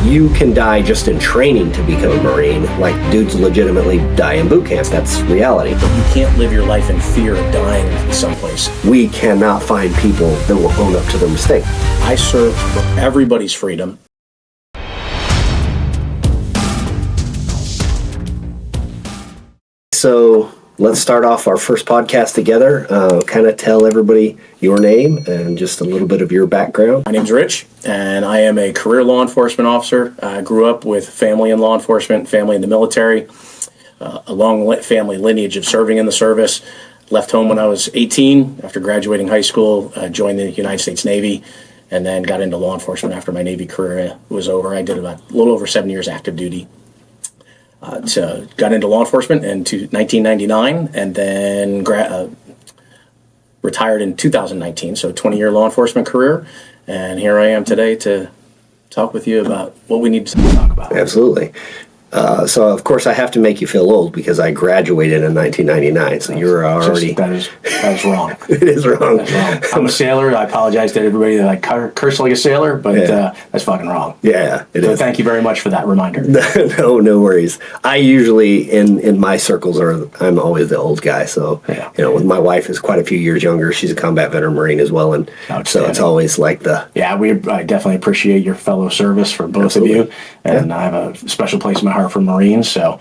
You can die just in training to become a Marine, like dudes legitimately die in boot camp. That's reality. You can't live your life in fear of dying someplace. We cannot find people that will own up to their mistake. I serve for everybody's freedom. So let's start off our first podcast together. Kind of tell everybody your name and just a little bit of your background. My name's Rich, and I am a career law enforcement officer. I grew up with family in law enforcement, family in the military, a long family lineage of serving in the service. Left home when I was 18 after graduating high school, joined the United States Navy, and then got into law enforcement after my Navy career was over. I did about a little over 7 years active duty. So got into law enforcement in 1999, and then retired in 2019. So 20-year law enforcement career, and here I am today to talk with you about what we need to talk about. Absolutely. So of course I have to make you feel old because I graduated in 1999. So you're already. That is wrong. It is wrong. That's wrong. I'm a sailor. I apologize to everybody that I curse like a sailor, but that's fucking wrong. Yeah, it so is. Thank you very much for that reminder. No worries. I usually in my circles I'm always the old guy. So my wife is quite a few years younger. She's a combat veteran Marine as well, and so it's always like the. Yeah, I definitely appreciate your fellow service for both Absolutely. of you, and I have a special place in my heart for Marines, so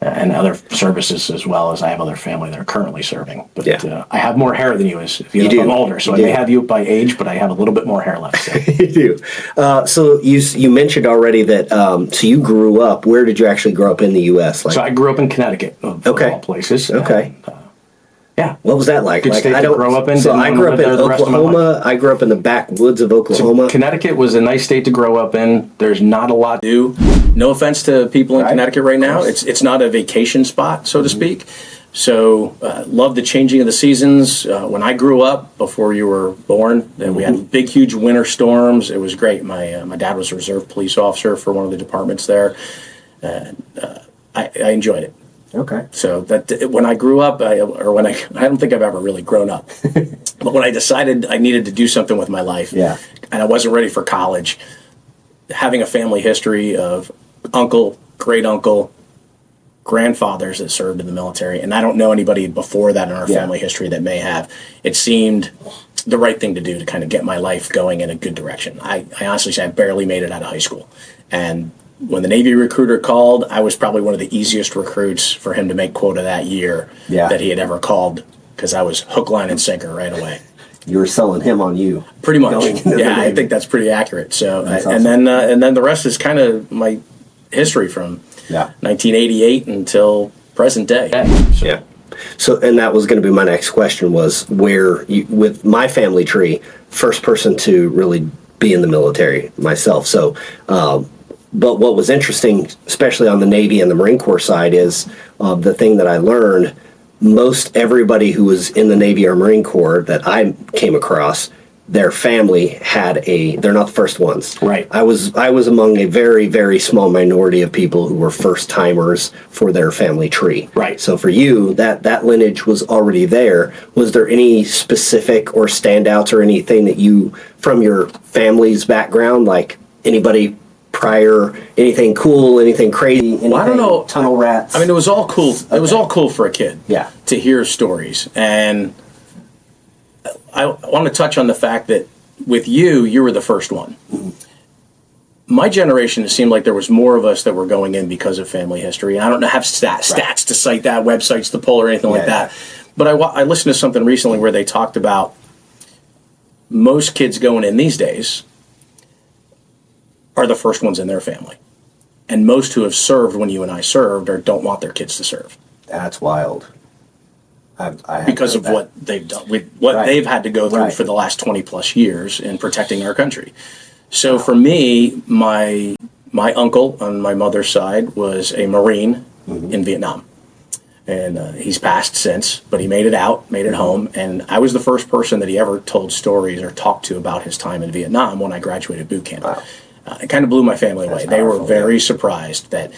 and other services as well, as I have other family that are currently serving. But I have more hair than you, I'm older, so I may have you by age, but I have a little bit more hair left. So. You do. So you mentioned already that. So you grew up. Where did you actually grow up in the U.S.? So I grew up in Connecticut, of all places. Okay. Yeah. What was that like? Good state to grow up in. So I grew up in Oklahoma. I grew up in the backwoods of Oklahoma. So Connecticut was a nice state to grow up in. There's not a lot to do. No offense to people in Connecticut right now. It's not a vacation spot, so to speak. So love the changing of the seasons. When I grew up, before you were born, we had big, huge winter storms. It was great. My dad was a reserve police officer for one of the departments there. I enjoyed it. Okay. So that when I grew up, I don't think I've ever really grown up, but when I decided I needed to do something with my life, and I wasn't ready for college, having a family history of uncle, great uncle, grandfathers that served in the military, and I don't know anybody before that in our family history that may have, it seemed the right thing to do to kind of get my life going in a good direction. I honestly say I barely made it out of high school, and when the Navy recruiter called, I was probably one of the easiest recruits for him to make quota that year that he had ever called, because I was hook, line, and sinker right away. You were selling him on you. Pretty much. Yeah, I think that's pretty accurate. So, awesome. and then the rest is kind of my history from 1988 until present day. Yeah. So, and that was going to be my next question, was where with my family tree, first person to really be in the military myself. So, but what was interesting, especially on the Navy and the Marine Corps side, is the thing that I learned. Most everybody who was in the Navy or Marine Corps that I came across, their family they're not the first ones. Right. I was among a very, very small minority of people who were first timers for their family tree. Right. So for you, that lineage was already there. Was there any specific or standouts or anything that you, from your family's background, like anybody prior, anything cool, anything crazy, anything, I don't know. tunnel rats? I mean, it was all cool. Okay. It was all cool for a kid to hear stories. And I want to touch on the fact that with you were the first one. My generation, it seemed like there was more of us that were going in because of family history. And I don't have stats to cite that, websites to pull or anything like that. But I listened to something recently where they talked about most kids going in these days are the first ones in their family. And most who have served when you and I served don't want their kids to serve. That's wild. Because of what they've done, with what they've had to go through for the last 20 plus years in protecting our country. So for me, my uncle on my mother's side was a Marine in Vietnam. And he's passed since, but he made it out, made it home. And I was the first person that he ever told stories or talked to about his time in Vietnam when I graduated boot camp. Wow. It kind of blew my family away. They were very surprised that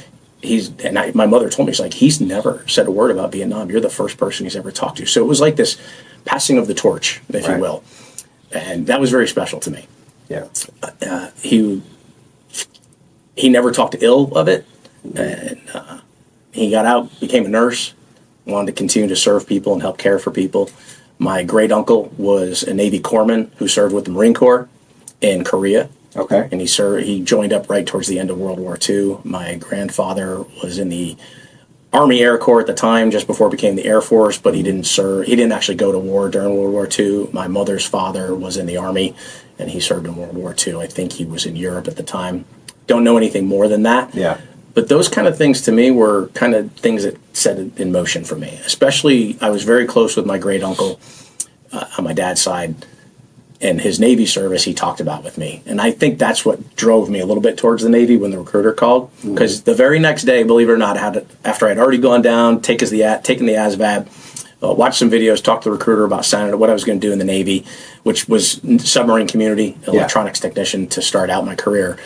my mother told me, he's never said a word about Vietnam. You're the first person he's ever talked to. So it was like this passing of the torch, if you will. And that was very special to me. Yeah. he never talked ill of it. And he got out, became a nurse, wanted to continue to serve people and help care for people. My great uncle was a Navy corpsman who served with the Marine Corps in Korea. Okay. And he joined up right towards the end of World War II. My grandfather was in the Army Air Corps at the time, just before it became the Air Force, but he didn't serve. He didn't actually go to war during World War II. My mother's father was in the Army, and he served in World War II. I think he was in Europe at the time. Don't know anything more than that. Yeah. But those kind of things to me were kind of things that set it in motion for me. Especially, I was very close with my great uncle on my dad's side, and his Navy service he talked about with me. And I think that's what drove me a little bit towards the Navy when the recruiter called. Because the very next day, believe it or not, after I'd already gone down, taken the ASVAB, watched some videos, talked to the recruiter about signing what I was going to do in the Navy, which was submarine community, electronics technician to start out my career.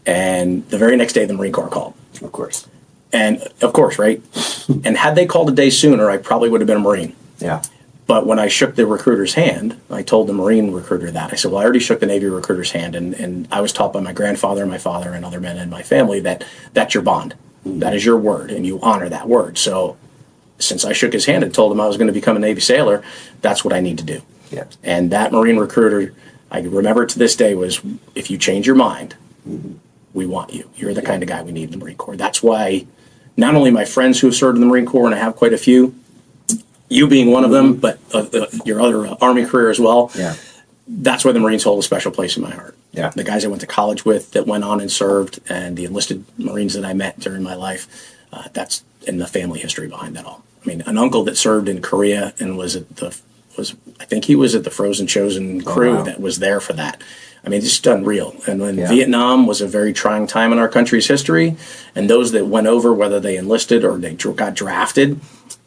And the very next day, the Marine Corps called. Of course. And of course, right? And had they called a day sooner, I probably would have been a Marine. Yeah. But when I shook the recruiter's hand, I told the Marine recruiter that. I said, well, I already shook the Navy recruiter's hand, and I was taught by my grandfather, my father, and other men in my family that that's your bond. That is your word, and you honor that word. So since I shook his hand and told him I was going to become a Navy sailor, that's what I need to do. Yeah. And that Marine recruiter, I remember to this day, was, if you change your mind, we want you. You're the kind of guy we need in the Marine Corps. That's why not only my friends who have served in the Marine Corps, and I have quite a few, you being one of them, but your other Army career as well. Yeah. That's why the Marines hold a special place in my heart. Yeah. The guys I went to college with that went on and served, and the enlisted Marines that I met during my life, that's in the family history behind that all. I mean, an uncle that served in Korea and I think he was at the Frozen Chosen crew that was there for that. I mean, it's just unreal. And when Vietnam was a very trying time in our country's history, and those that went over, whether they enlisted or they got drafted,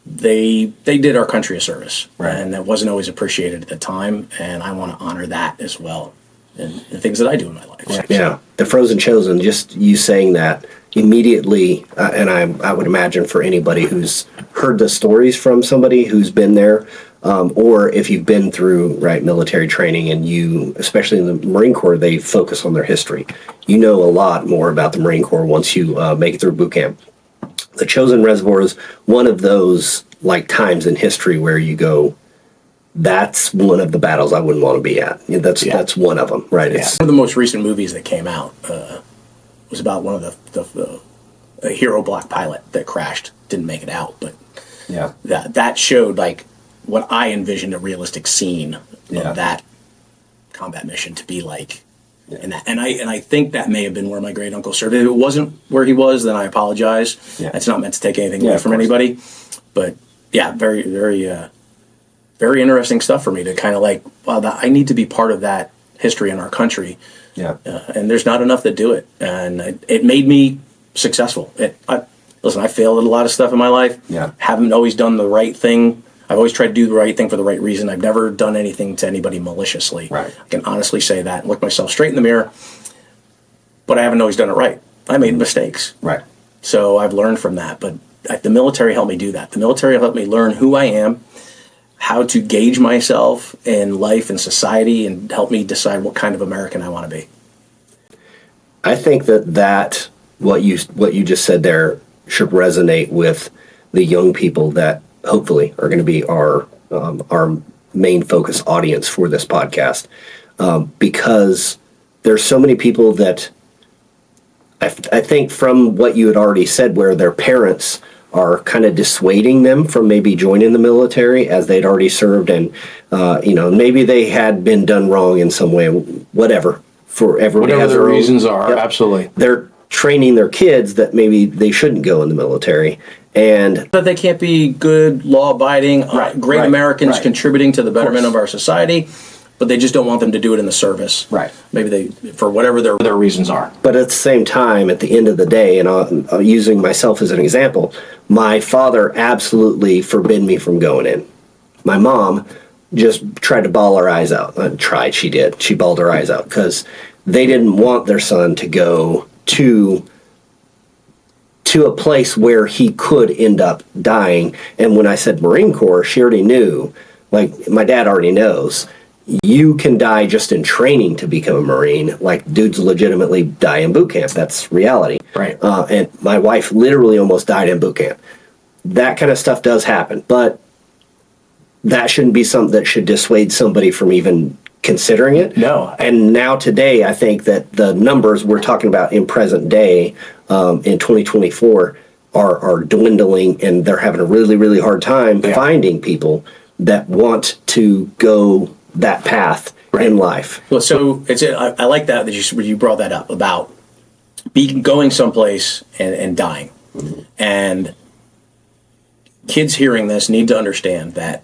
they did our country a service. Right. And that wasn't always appreciated at the time, and I want to honor that as well in the things that I do in my life. Yeah, the Frozen Chosen, just you saying that immediately, and I would imagine for anybody who's heard the stories from somebody who's been there, or if you've been through military training, and you, especially in the Marine Corps, they focus on their history. You know a lot more about the Marine Corps once you make it through boot camp. The Chosen Reservoir is one of those times in history where you go, that's one of the battles I wouldn't want to be at. That's one of them, right? Yeah. One of the most recent movies that came out was about one of a hero black pilot that crashed, didn't make it out, but that showed what I envisioned a realistic scene of that combat mission to be like. And I think that may have been where my great uncle served. If it wasn't where he was, then I apologize. Yeah. It's not meant to take anything away from anybody. But yeah, very, very, very interesting stuff for me to kind of wow, I need to be part of that history in our country. Yeah. And there's not enough that do it. And it made me successful. Listen, I failed at a lot of stuff in my life. Yeah. Haven't always done the right thing. I've always tried to do the right thing for the right reason. I've never done anything to anybody maliciously. Right. I can honestly say that and look myself straight in the mirror, but I haven't always done it right. I made mistakes. Right. So I've learned from that, but the military helped me do that. The military helped me learn who I am, how to gauge myself in life and society, and help me decide what kind of American I want to be. I think that what you just said there should resonate with the young people that hopefully are going to be our main focus audience for this podcast, because there's so many people that I think from what you had already said, where their parents are kind of dissuading them from maybe joining the military as they'd already served, and maybe they had been done wrong in some way, whatever. For everybody, whatever their reasons are, absolutely. They're training their kids that maybe they shouldn't go in the military. But they can't be good, law-abiding, great Americans contributing to the betterment of our society, but they just don't want them to do it in the service. Right. Maybe for whatever their reasons are. But at the same time, at the end of the day, and I'm using myself as an example, my father absolutely forbid me from going in. My mom just tried to bawl her eyes out. She did. She bawled her eyes out because they didn't want their son to go to a place where he could end up dying. And when I said Marine Corps, she already knew, my dad already knows, you can die just in training to become a Marine. Like, dudes legitimately die in boot camp. That's reality. Right. And my wife literally almost died in boot camp. That kind of stuff does happen, but that shouldn't be something that should dissuade somebody from even considering it. No. And now today, I think that the numbers we're talking about in present day, in 2024, are dwindling, and they're having a really, really hard time finding people that want to go that path in life. Well, so I like that you brought that up about going someplace and dying. Mm-hmm. And kids hearing this need to understand that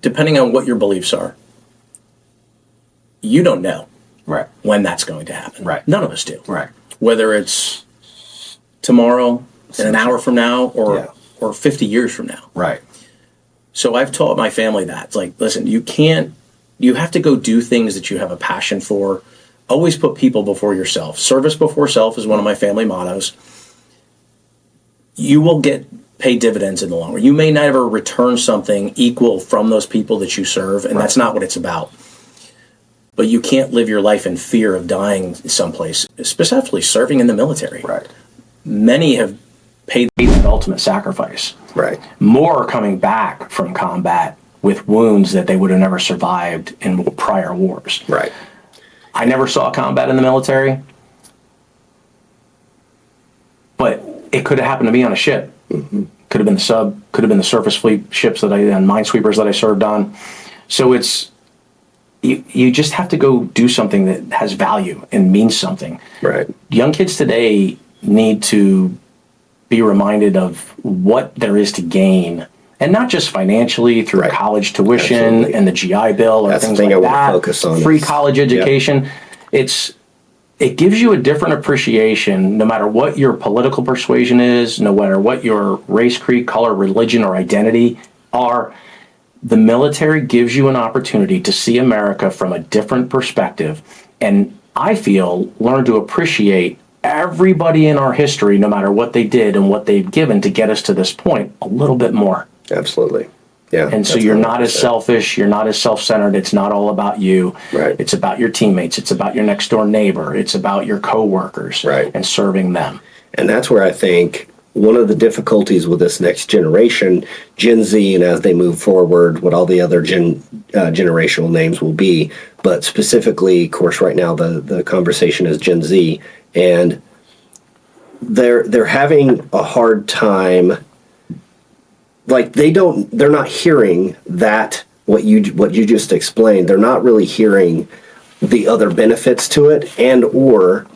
depending on what your beliefs are, you don't know when that's going to happen. Right. None of us do. Right. Whether it's tomorrow, an hour from now, or 50 years from now. Right. So I've taught my family that. It's like, listen, you have to go do things that you have a passion for. Always put people before yourself. Service before self is one of my family mottos. You will pay dividends in the long run. You may never return something equal from those people that you serve, and that's not what it's about. But you can't live your life in fear of dying someplace, especially serving in the military. Right. Many have paid the ultimate sacrifice. Right. More are coming back from combat with wounds that they would have never survived in prior wars. Right. I never saw combat in the military, but it could have happened to me on a ship. Mm-hmm. Could have been the sub, could have been the surface fleet ships and minesweepers that I served on. So you just have to go do something that has value and means something. Right. Young kids today need to be reminded of what there is to gain, and not just financially through college tuition Absolutely. And the GI Bill or That's things the thing like I want that. to focus on. Free college education. It gives you a different appreciation, no matter what your political persuasion is, no matter what your race, creed, color, religion, or identity are. The military gives you an opportunity to see America from a different perspective, and I feel learn to appreciate everybody in our history, no matter what they did and what they've given to get us to this point, a little bit more. Absolutely. Yeah. And so you're not as selfish, you're not as self-centered, it's not all about you. Right. It's about your teammates, it's about your next door neighbor, it's about your coworkers and serving them. And that's where I think one of the difficulties with this next generation, Gen Z, and as they move forward, what all the other generational names will be, but specifically, of course, right now the conversation is Gen Z, and they're having a hard time. Like they're not hearing that what you just explained. They're not really hearing the other benefits to it, and or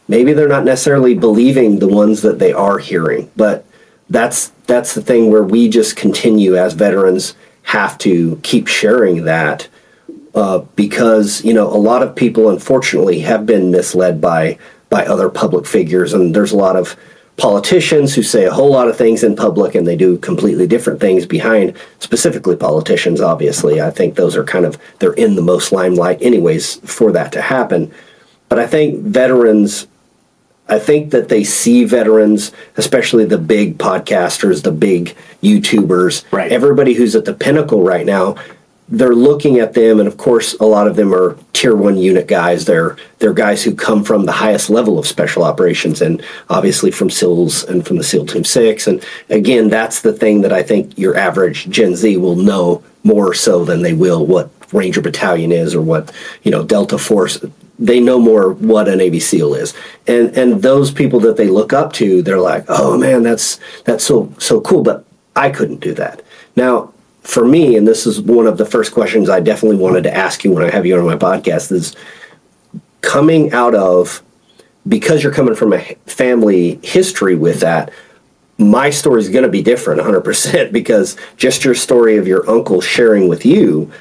maybe they're not necessarily believing the ones that they are hearing. But that's the thing where we just continue as veterans have to keep sharing that because a lot of people unfortunately have been misled by other public figures, and there's a lot of politicians who say a whole lot of things in public and they do completely different things behind, specifically politicians, obviously. I think those are they're in the most limelight anyways for that to happen. But I think that they see veterans, especially the big podcasters, the big YouTubers, everybody who's at the pinnacle right now, they're looking at them, and of course, a lot of them are Tier 1 unit guys. They're guys who come from the highest level of special operations, and obviously from SEALs and from the SEAL Team 6. And again, that's the thing that I think your average Gen Z will know more so than they will what Ranger Battalion is or what Delta Force. They know more what a Navy SEAL is, and those people that they look up to, they're like, oh man, that's so cool. But I couldn't do that. Now, for me, and this is one of the first questions I definitely wanted to ask you when I have you on my podcast, is coming out of, because you're coming from a family history with that, my story is going to be different 100% because just your story of your uncle sharing with you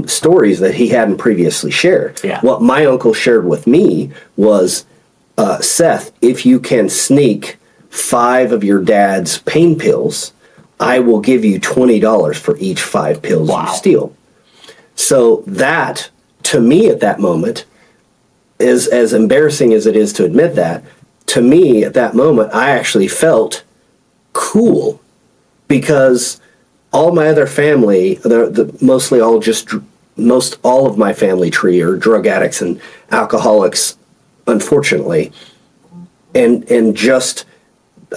stories that he hadn't previously shared. Yeah. What my uncle shared with me was, Seth, if you can sneak 5 of your dad's pain pills, I will give you $20 for each 5 pills you steal. So that, to me at that moment, is as embarrassing as it is to admit that. To me at that moment, I actually felt cool because all my other family, they're mostly all just most all of my family tree are drug addicts and alcoholics, unfortunately. And just,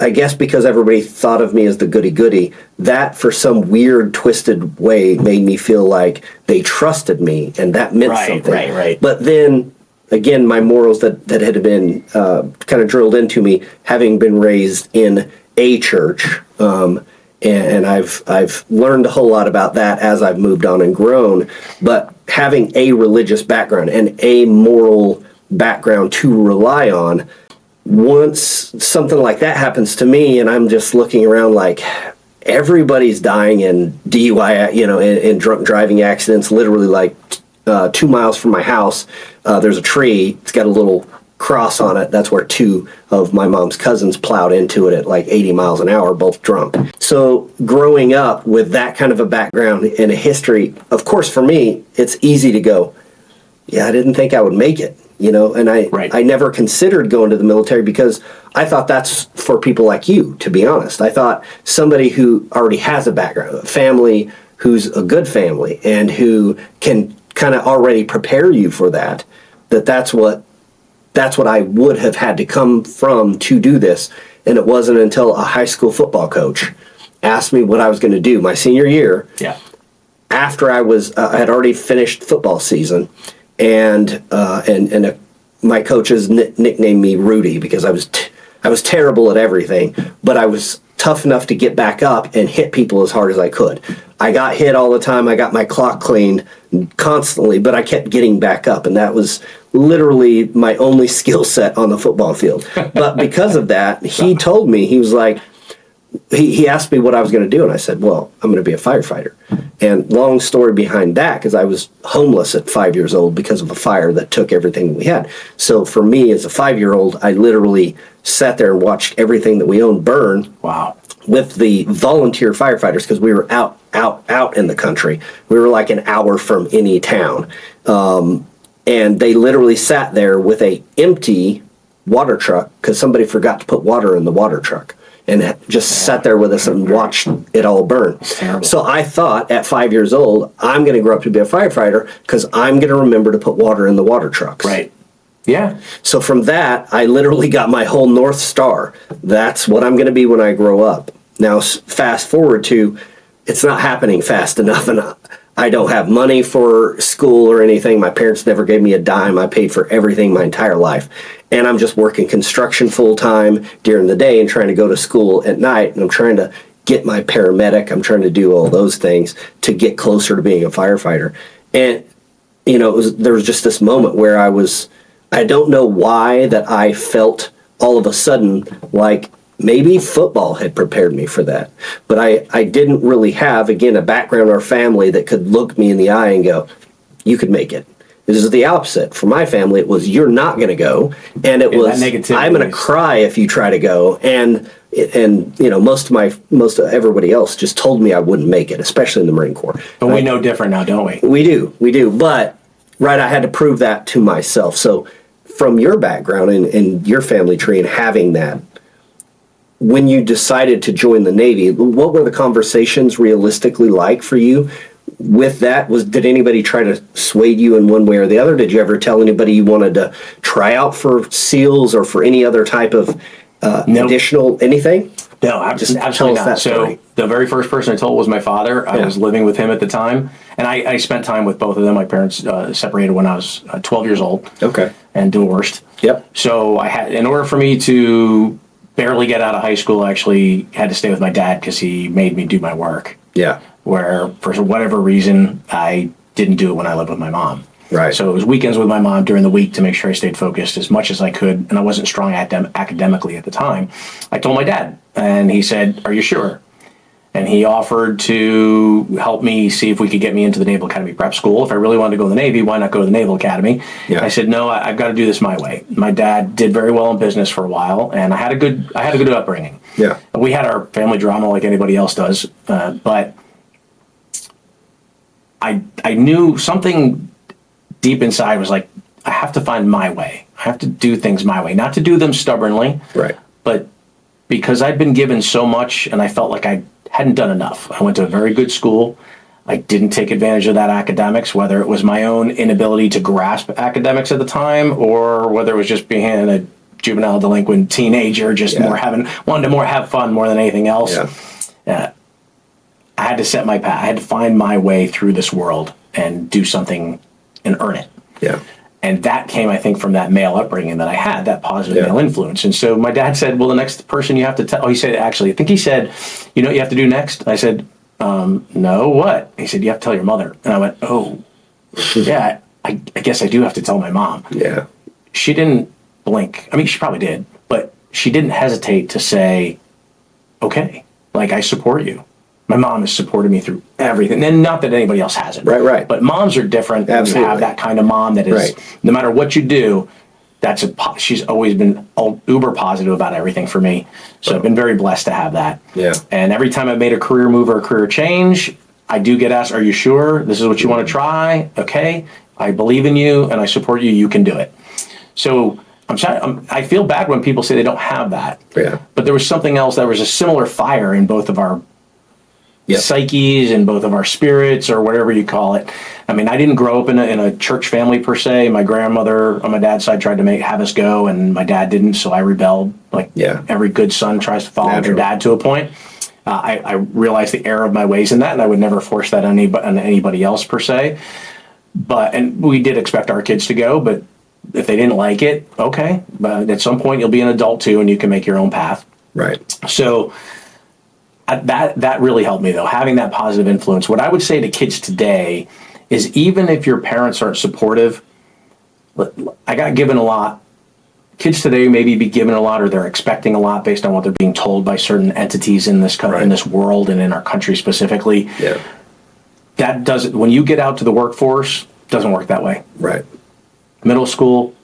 I guess because everybody thought of me as the goody-goody, that for some weird, twisted way made me feel like they trusted me, and that meant something. Right. But then, again, my morals that had been kind of drilled into me, having been raised in a church, and I've learned a whole lot about that as I've moved on and grown, but having a religious background and a moral background to rely on, once something like that happens to me and I'm just looking around like everybody's dying in DUI, in drunk driving accidents, literally like 2 miles from my house, there's a tree. It's got a little cross on it. That's where 2 of my mom's cousins plowed into it at like 80 miles an hour, both drunk. So growing up with that kind of a background and a history, of course, for me, it's easy to go, yeah, I didn't think I would make it. And I never considered going to the military because I thought that's for people like you, to be honest. I thought somebody who already has a background, a family who's a good family and who can kind of already prepare you for that's what I would have had to come from to do this. And it wasn't until a high school football coach asked me what I was going to do my senior year. Yeah. After I had already finished football season. And my coaches nicknamed me Rudy because I was terrible at everything, but I was tough enough to get back up and hit people as hard as I could. I got hit all the time. I got my clock cleaned constantly, but I kept getting back up, and that was literally my only skill set on the football field. But because of that, he told me, he was like, he asked me what I was going to do, and I said, well, I'm going to be a firefighter. And long story behind that, because I was homeless at 5 years old because of a fire that took everything we had. So for me, as a 5-year-old, I literally sat there and watched everything that we owned burn. Wow. With the volunteer firefighters, because we were out in the country. We were like an hour from any town. And they literally sat there with a empty water truck because somebody forgot to put water in the water truck. And just sat there with us and watched it all burn. So I thought at 5 years old, I'm going to grow up to be a firefighter because I'm going to remember to put water in the water trucks. Right. Yeah. So from that, I literally got my whole North Star. That's what I'm going to be when I grow up. Now, fast forward to, it's not happening fast enough, and I don't have money for school or anything. My parents never gave me a dime. I paid for everything my entire life. And I'm just working construction full time during the day and trying to go to school at night. And I'm trying to get my paramedic. I'm trying to do all those things to get closer to being a firefighter. And, there was just this moment where I don't know why that I felt all of a sudden like maybe football had prepared me for that. But I didn't really have, again, a background or family that could look me in the eye and go, you could make it. This is the opposite. For my family, it was, you're not going to go. And it was, I'm going to cry if you try to go. And most of everybody else just told me I wouldn't make it, especially in the Marine Corps. But we know different now, don't we? We do. But, I had to prove that to myself. So from your background and your family tree and having that, when you decided to join the Navy, what were the conversations realistically like for you? With that, did anybody try to sway you in one way or the other? Did you ever tell anybody you wanted to try out for SEALs or for any other type of additional anything? No, absolutely not. So the very first person I told was my father. I was living with him at the time, and I spent time with both of them. My parents separated when I was 12 years old. Okay. And divorced. Yep. So in order for me to barely get out of high school, I actually had to stay with my dad because he made me do my work. Yeah. Where, for whatever reason, I didn't do it when I lived with my mom. Right. So it was weekends with my mom during the week to make sure I stayed focused as much as I could, and I wasn't strong academically at the time. I told my dad, and he said, "Are you sure?" And he offered to help me see if we could get me into the Naval Academy prep school. If I really wanted to go to the Navy, why not go to the Naval Academy? Yeah. I said, "No, I've got to do this my way." My dad did very well in business for a while, and I had a good upbringing. Yeah. We had our family drama like anybody else does, but I knew something deep inside was like, I have to find my way. I have to do things my way, not to do them stubbornly, right? But because I'd been given so much and I felt like I hadn't done enough. I went to a very good school. I didn't take advantage of that academics, whether it was my own inability to grasp academics at the time, or whether it was just being a juvenile delinquent teenager, just wanted to have fun more than anything else. I had to set my path. I had to find my way through this world and do something and earn it. Yeah. And that came, I think, from that male upbringing that I had, that positive male influence. And so my dad said, well, the next person you have to tell, he said, actually, I think he said, you know what you have to do next? I said, no, what? He said, you have to tell your mother. And I went, oh, yeah, I guess I do have to tell my mom. Yeah. She didn't blink. I mean, she probably did, but she didn't hesitate to say, okay, like, I support you. My mom has supported me through everything. And not that anybody else hasn't. Right. But moms are different. Absolutely. You have that kind of mom that is, no matter what you do, she's always been uber positive about everything for me. So I've been very blessed to have that. Yeah. And every time I've made a career move or a career change, I do get asked, are you sure this is what you want to try? Okay. I believe in you and I support you. You can do it. So I feel bad when people say they don't have that. Yeah. But there was something else. There was a similar fire in both of our psyches and both of our spirits, or whatever you call it. I mean, I didn't grow up in a church family per se. My grandmother on my dad's side tried to have us go, and my dad didn't, so I rebelled. Like every good son tries to follow their dad to a point. I realized the error of my ways in that, and I would never force that on anybody else per se. And we did expect our kids to go, but if they didn't like it, okay. But at some point, you'll be an adult too, and you can make your own path. Right. So that really helped me, though, having that positive influence. What I would say to kids today is, even if your parents aren't supportive, I got given a lot. Kids today maybe be given a lot, or they're expecting a lot based on what they're being told by certain entities in this in this world and in our country specifically. Yeah. That doesn't, when you get out to the workforce, doesn't work that way. Right. Middle school,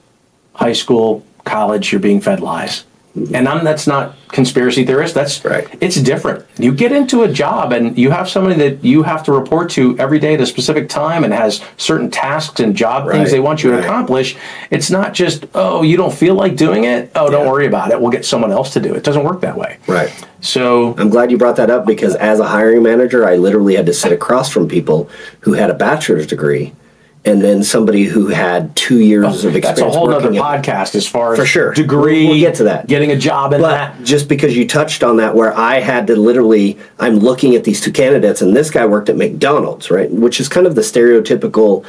high school, college, you're being fed lies. And that's not conspiracy theorist. That's It's different. You get into a job and you have somebody that you have to report to every day at a specific time and has certain tasks and job things they want you to accomplish. It's not just, oh, you don't feel like doing it? Oh, don't worry about it. We'll get someone else to do it. It doesn't work that way. Right. So I'm glad you brought that up, because as a hiring manager, I literally had to sit across from people who had a bachelor's degree, and then somebody who had 2 years of experience. That's a whole other podcast as far as degree. We'll get to that. Getting a job in that. Just because you touched on that, where I had to literally, I'm looking at these two candidates, and this guy worked at McDonald's, right? Which is kind of the stereotypical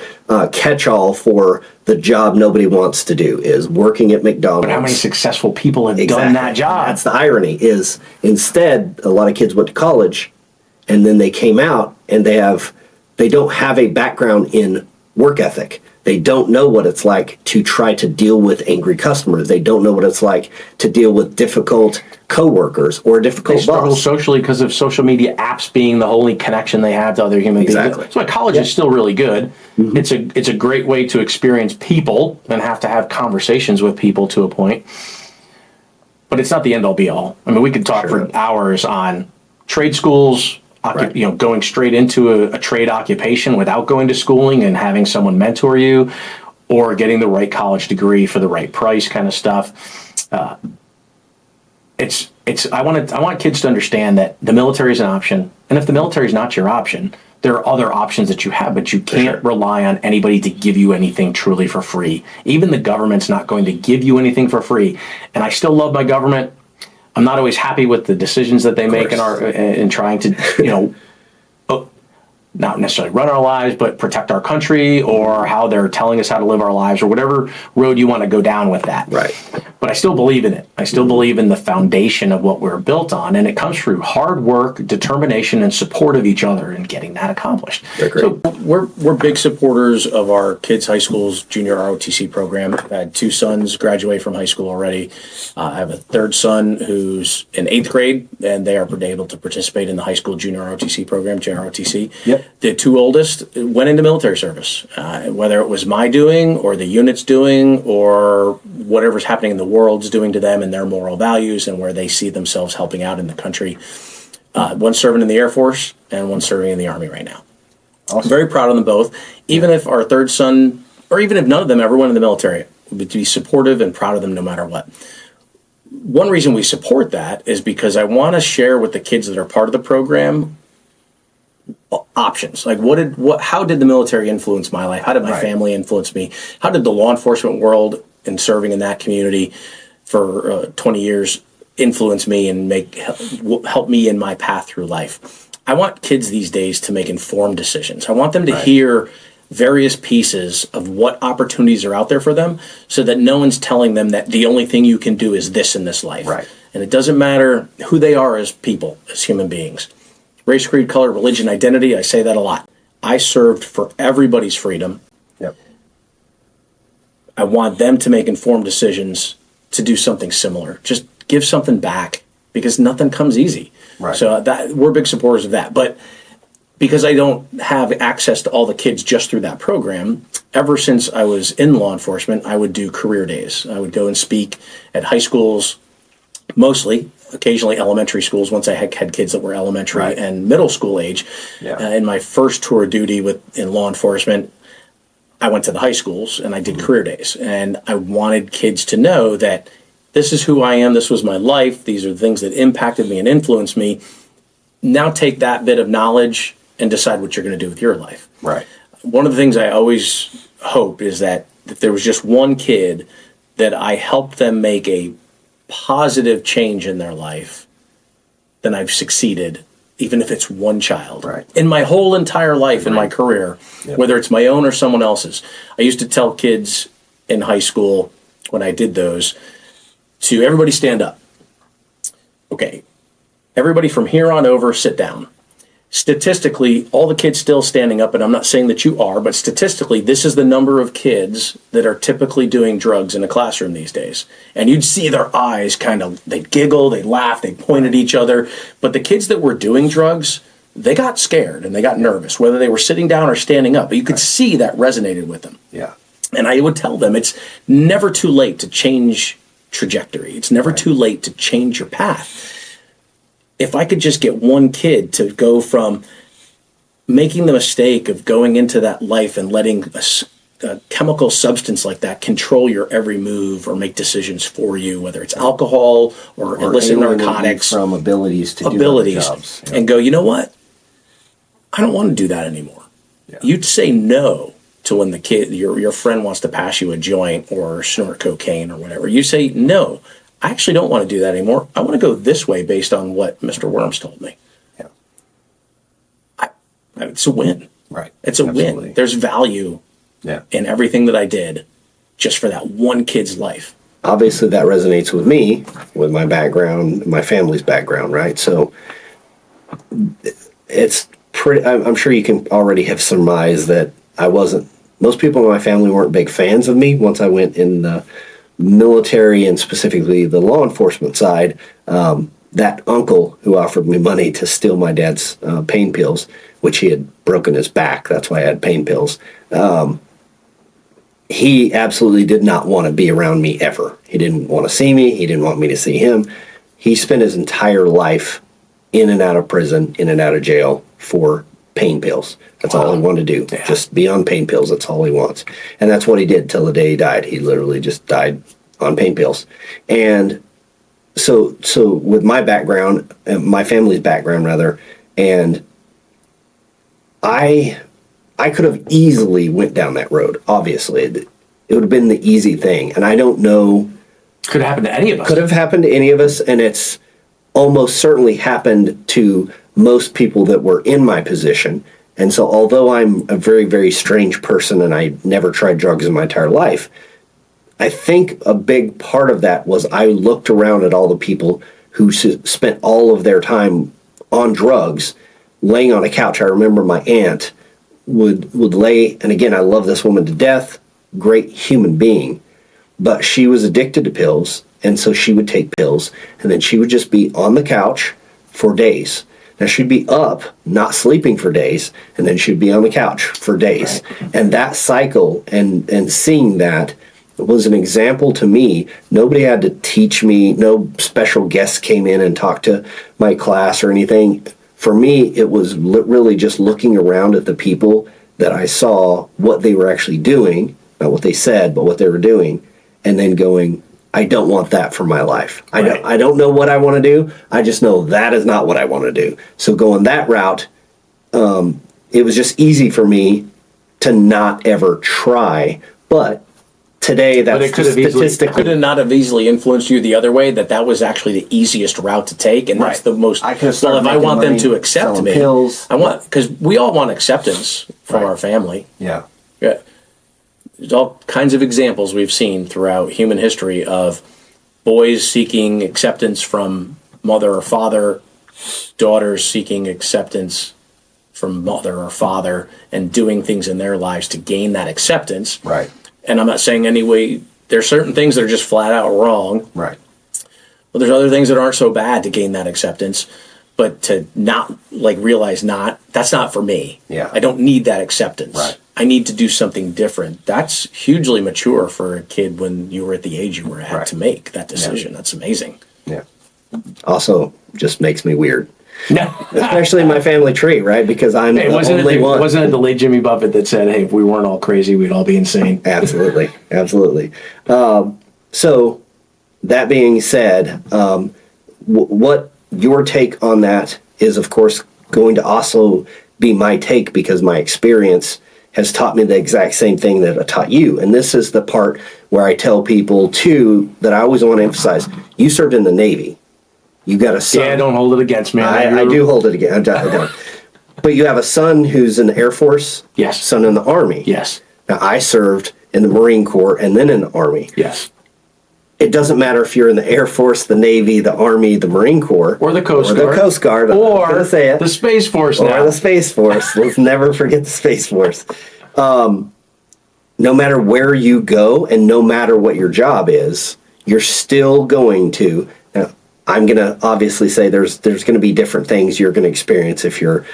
catch-all for the job nobody wants to do, is working at McDonald's. But how many successful people have done that job? That's the irony, is instead, a lot of kids went to college, and then they came out, and they don't have a background in work ethic. They don't know what it's like to try to deal with angry customers. They don't know what it's like to deal with difficult coworkers or a difficult boss. They struggle boss. Socially because of social media apps being the only connection they have to other human beings. That's why college is still really good. Mm-hmm. It's a great way to experience people and have to have conversations with people to a point. But it's not the end all be all. I mean, we could talk for hours on trade schools, going straight into a trade occupation without going to schooling and having someone mentor you, or getting the right college degree for the right price kind of stuff. I want kids to understand that the military is an option, and if the military is not your option, there are other options that you have, but you can't rely on anybody to give you anything truly for free. Even the government's not going to give you anything for free. And I still love my government. I'm not always happy with the decisions that they make in trying to, not necessarily run our lives, but protect our country, or how they're telling us how to live our lives, or whatever road you want to go down with that. Right. But I still believe in it. I still believe in the foundation of what we're built on, and it comes through hard work, determination, and support of each other in getting that accomplished. So we're big supporters of our kids' high school's junior ROTC program. I've had 2 sons graduate from high school already. I have a 3rd son who's in 8th grade, and they are able to participate in the high school junior ROTC program, JROTC. Yep. The 2 oldest went into military service, whether it was my doing or the unit's doing, or whatever's happening in the world's doing to them and their moral values and where they see themselves helping out in the country. One's serving in the Air Force and one's serving in the Army right now. Awesome. I'm very proud of them both. Even if our 3rd son, or even if none of them ever went in the military, we'd be supportive and proud of them no matter what. One reason we support that is because I want to share with the kids that are part of the program options. Like how did the military influence my life? How did my family influence me? How did the law enforcement world and serving in that community for 20 years influence me and help me in my path through life? I want kids these days to make informed decisions. I want them to hear various pieces of what opportunities are out there for them, so that no one's telling them that the only thing you can do is this in this life. Right. And it doesn't matter who they are as people, as human beings. Race, creed, color, religion, identity, I say that a lot. I served for everybody's freedom. Yep. I want them to make informed decisions to do something similar. Just give something back, because nothing comes easy. Right. So we're big supporters of that. But because I don't have access to all the kids just through that program, ever since I was in law enforcement, I would do career days. I would go and speak at high schools, mostly, occasionally elementary schools, once I had kids that were elementary and middle school age. Yeah. In my first tour of duty in law enforcement, I went to the high schools and I did career days. And I wanted kids to know that this is who I am, this was my life, these are the things that impacted me and influenced me. Now take that bit of knowledge and decide what you're going to do with your life. Right. One of the things I always hope is that if there was just one kid that I helped them make a positive change in their life, then I've succeeded, even if it's one child. Right. In my whole entire life, in my career, whether it's my own or someone else's. I used to tell kids in high school when I did those to everybody stand up. Okay, everybody from here on over, sit down. Statistically, all the kids still standing up, and I'm not saying that you are, but statistically, this is the number of kids that are typically doing drugs in a classroom these days. And you'd see their eyes they'd giggle, they'd laugh, they'd point at each other. But the kids that were doing drugs, they got scared and they got nervous, whether they were sitting down or standing up. But you could see that resonated with them. Yeah. And I would tell them it's never too late to change trajectory. It's never too late to change your path. If I could just get one kid to go from making the mistake of going into that life and letting a chemical substance like that control your every move or make decisions for you, whether it's alcohol or illicit narcotics, from abilities to do other jobs. Yeah. And go, you know what? I don't want to do that anymore. Yeah. You'd say no to when the kid, your friend wants to pass you a joint or snort cocaine or whatever. You say no. I actually don't want to do that anymore. I want to go this way based on what Mr. Worms told me. Yeah. It's a win. Right. It's a win. There's value in everything that I did just for that one kid's life. Obviously, that resonates with me, with my background, my family's background, right? So it's pretty, I'm sure you can already have surmised that most people in my family weren't big fans of me once I went in the military and specifically the law enforcement side. That uncle who offered me money to steal my dad's pain pills, which he had broken his back, that's why I had pain pills, he absolutely did not want to be around me ever. He didn't want to see me. He didn't want me to see him. He spent his entire life in and out of prison, in and out of jail for pain pills. That's all he wanted to do. Yeah. Just be on pain pills. That's all he wants. And that's what he did till the day he died. He literally just died on pain pills. And so with my background, my family's background rather, and I could have easily went down that road. Obviously, it would have been the easy thing. And I don't know. Could have happened to any of us. Could have happened to any of us. And it's almost certainly happened to most people that were in my position. And so although I'm a very, very strange person and I never tried drugs in my entire life, I think a big part of that was I looked around at all the people who spent all of their time on drugs, laying on a couch. I remember my aunt would lay, and again, I love this woman to death, great human being, but she was addicted to pills, and so she would take pills, and then she would just be on the couch for days. Now, she'd be up, not sleeping for days, and then she'd be on the couch for days. Right. And that cycle and seeing that was an example to me. Nobody had to teach me. No special guests came in and talked to my class or anything. For me, it was really just looking around at the people that I saw, what they were actually doing, not what they said, but what they were doing, and then going, I don't want that for my life. Right. I don't know what I want to do. I just know that is not what I want to do. So going that route, it was just easy for me to not ever try. But today, that's it could have statistically. Could it not have easily influenced you the other way, that was actually the easiest route to take, and that's the most. I could have well, started if I making want them money to accept selling me, pills. because we all want acceptance from our family. Yeah. Yeah. There's all kinds of examples we've seen throughout human history of boys seeking acceptance from mother or father, daughters seeking acceptance from mother or father, and doing things in their lives to gain that acceptance. Right. And I'm not saying anyway, there's certain things that are just flat out wrong. Right. But there's other things that aren't so bad to gain that acceptance. But to not realize that's not for me. Yeah. I don't need that acceptance. Right. I need to do something different. That's hugely mature for a kid when you were at the age you were at to make that decision. Yeah. That's amazing. Yeah. Also, just makes me weird. No. Especially in my family tree, right? Because I'm the only one. Wasn't it the late Jimmy Buffett that said, hey, if we weren't all crazy, we'd all be insane? Absolutely. Absolutely. So, that being said, what your take on that is, of course, going to also be my take, because my experience has taught me the exact same thing that I taught you. And this is the part where I tell people, too, that I always want to emphasize. You served in the Navy. You got a son. Yeah, don't hold it against me. I do hold it against. I don't. But you have a son who's in the Air Force. Yes. Son in the Army. Yes. Now, I served in the Marine Corps and then in the Army. Yes. It doesn't matter if you're in the Air Force, the Navy, the Army, the Marine Corps. Or the Coast Guard. Or the Coast Guard. Or the Space Force now. Or the Space Force. Let's never forget the Space Force. No matter where you go and no matter what your job is, you're still going to... I'm going to obviously say there's going to be different things you're going to experience if you're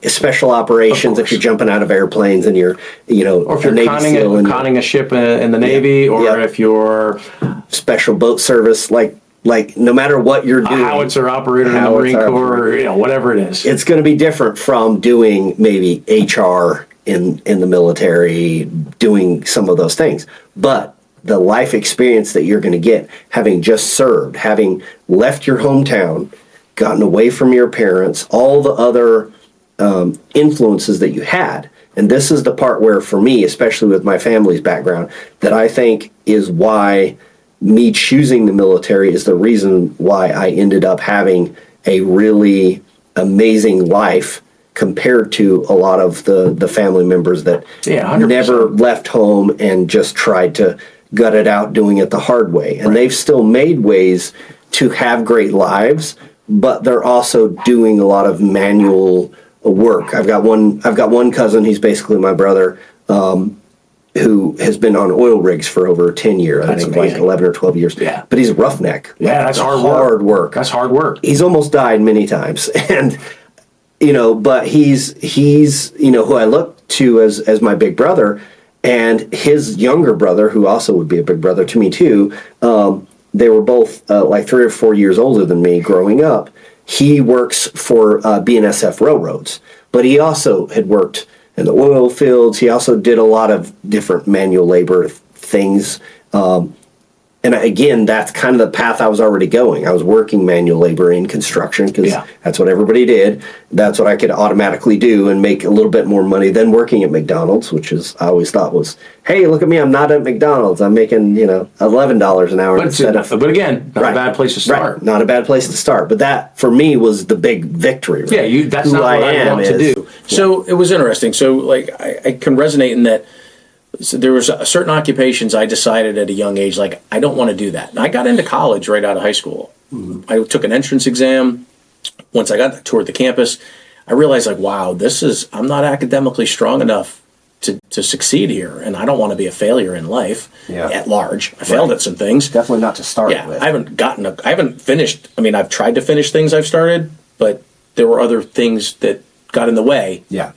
special operations, if you're jumping out of airplanes and you're, or if you're conning a ship in the Navy, or if you're special boat service, like no matter what you're doing, howitzer operator in the Marine Corps, whatever it is, it's going to be different from doing maybe HR in the military, doing some of those things, but the life experience that you're going to get, having just served, having left your hometown, gotten away from your parents, all the other influences that you had. And this is the part where, for me, especially with my family's background, that I think is why me choosing the military is the reason why I ended up having a really amazing life compared to a lot of the family members that never left home and just tried to gut it out doing it the hard way. And they've still made ways to have great lives, but they're also doing a lot of manual work. I've got one cousin, he's basically my brother, who has been on oil rigs for over 10 years. I think like 11 or 12 years. Yeah. But he's a roughneck. Yeah, that's hard work. That's hard work. He's almost died many times. And but he's who I look to as my big brother. And his younger brother, who also would be a big brother to me too, they were both like 3 or 4 years older than me growing up. He works for BNSF Railroads, but he also had worked in the oil fields. He also did a lot of different manual labor things. And again, that's kind of the path I was already going. I was working manual labor in construction because that's what everybody did. That's what I could automatically do and make a little bit more money than working at McDonald's, which is I always thought was, hey, look at me, I'm not at McDonald's. I'm making $11 an hour instead of. But again, not a bad place to start. Right. Not a bad place to start. But that for me was the big victory. Right? Yeah, that's not what I want to do. So it was interesting. So I can resonate in that. So there was certain occupations I decided at a young age, I don't want to do that. And I got into college right out of high school. Mm-hmm. I took an entrance exam. Once I got toured the campus, I realized wow, I'm not academically strong enough to succeed here. And I don't want to be a failure in life at large. I failed at some things. Definitely not to start with. I haven't finished. I mean, I've tried to finish things I've started, but there were other things that got in the way. Yeah.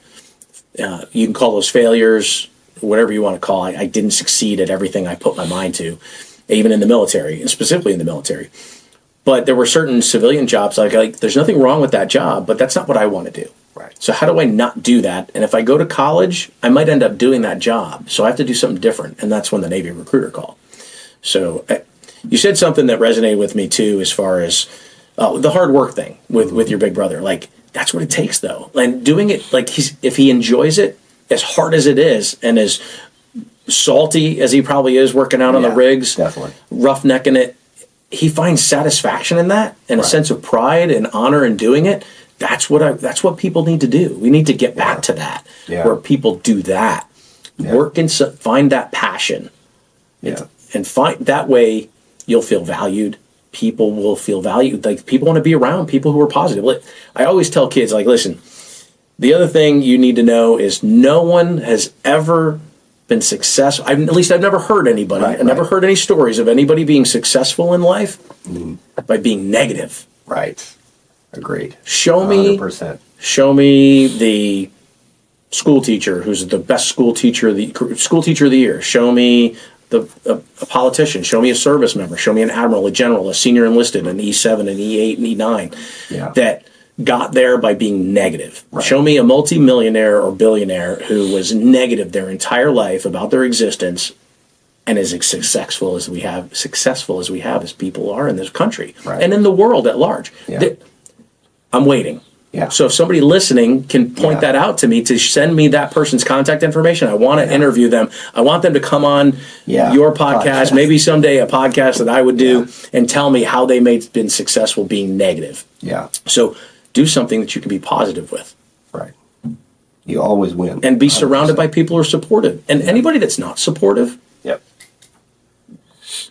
You can call those failures, whatever you want to call it. I didn't succeed at everything I put my mind to, even in the military, and specifically in the military. But there were certain civilian jobs, there's nothing wrong with that job, but that's not what I want to do. Right. So how do I not do that? And if I go to college, I might end up doing that job. So I have to do something different, and that's when the Navy recruiter called. So you said something that resonated with me, too, as far as the hard work thing with your big brother. That's what it takes, though. And doing it, like, if he enjoys it, as hard as it is, and as salty as he probably is working out on the rigs, definitely roughnecking it, he finds satisfaction in that and a sense of pride and honor in doing it. That's what people need to do. We need to get back to that, where people do that. Work and find that passion. And find that way you'll feel valued. People will feel valued. Like, people want to be around people who are positive. I always tell kids, like, listen, the other thing you need to know is no one has ever been successful. At least I've never heard anybody. I've never heard any stories of anybody being successful in life by being negative. Right. Agreed. Show me 100%. Show me the school teacher who's the best school teacher of the year. Show me a politician. Show me a service member. Show me an admiral, a general, a senior enlisted, an E7, an E8, an E9 that got there by being negative. Show me a multimillionaire or billionaire who was negative their entire life about their existence and is as successful as we have as people are in this country and in the world at large. I'm waiting. So if somebody listening can point that out to me, to send me that person's contact information, I want to interview them. I want them to come on your podcast, maybe someday a podcast that I would do, and tell me how they may have been successful being negative. So do something that you can be positive with. Right. You always win. And be 100%. Surrounded by people who are supportive. And anybody that's not supportive,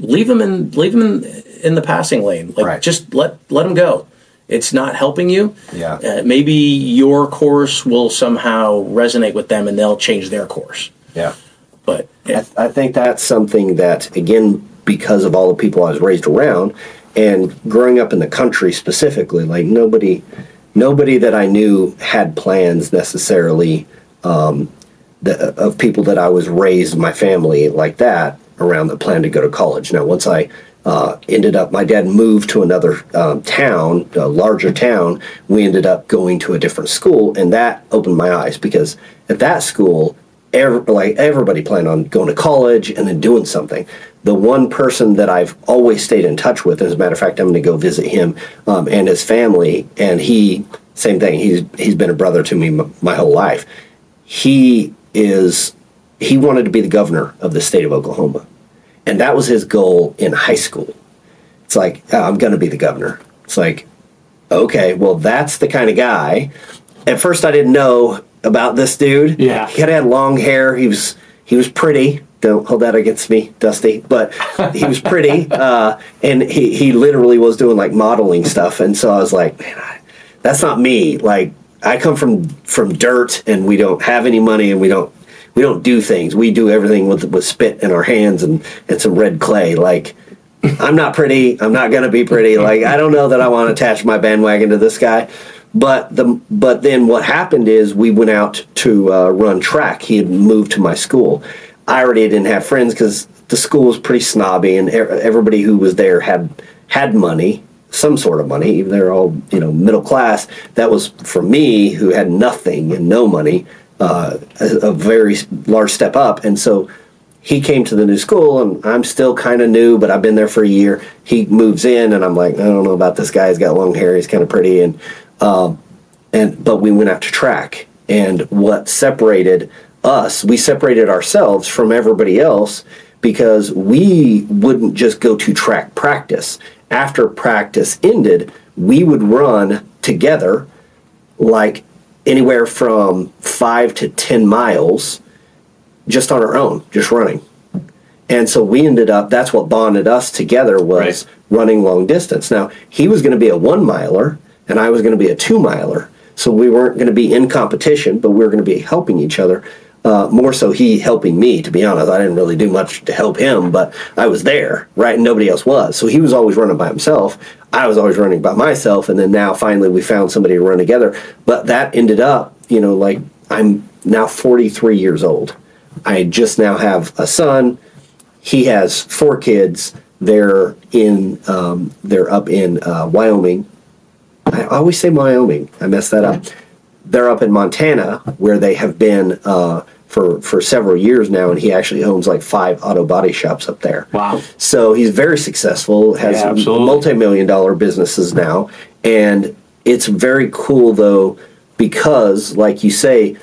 leave them in the passing lane. Just let them go. It's not helping you. Maybe your course will somehow resonate with them and they'll change their course. But I think that's something that, again, because of all the people I was raised around and growing up in the country specifically, like nobody that I knew had plans necessarily of people that I was raised, my family like that, around the plan to go to college. Now, once I ended up, my dad moved to another town, a larger town. We ended up going to a different school, and that opened my eyes, because at that school, everybody planned on going to college and then doing something. The one person that I've always stayed in touch with, as a matter of fact, I'm going to go visit him and his family, and same thing, he's been a brother to me my whole life. He wanted to be the governor of the state of Oklahoma. And that was his goal in high school. It's like, I'm going to be the governor. It's like, okay, well, that's the kind of guy. At first, I didn't know about this dude. He had long hair. He was pretty. Don't hold that against me, Dusty. But he was pretty. And he literally was doing like modeling stuff. And so I was like, man, that's not me. Like, I come from dirt, and we don't have any money, and we don't do things. We do everything with spit in our hands and some red clay. Like, I'm not pretty. I'm not going to be pretty. Like, I don't know that I want to attach my bandwagon to this guy. But then what happened is we went out to run track. He had moved to my school. I already didn't have friends because the school was pretty snobby, and everybody who was there had money, some sort of money. They're all middle class. That was for me, who had nothing and no money. A very large step up. And so he came to the new school, and I'm still kind of new, but I've been there for a year. He moves in, and I'm like, I don't know about this guy. He's got long hair. He's kind of pretty. But we went out to track, and what separated us, we separated ourselves from everybody else because we wouldn't just go to track practice. After practice ended, we would run together, like anywhere from 5 to 10 miles just on our own, just running. And so we ended up, that's what bonded us together, was running long distance. Now, he was going to be a 1 miler and I was going to be a 2 miler. So we weren't going to be in competition, but we were going to be helping each other. More so he helping me, to be honest. I didn't really do much to help him, but I was there, right? And nobody else was. So he was always running by himself. I was always running by myself. And then now finally we found somebody to run together. But that ended up, like, I'm now 43 years old. I just now have a son. He has 4 kids. They're up in Wyoming. I always say Wyoming. I messed that up. They're up in Montana, where they have been for several years now, and he actually owns like 5 auto body shops up there. Wow. So he's very successful, has multi-million-dollar businesses now, and it's very cool though, because like you say,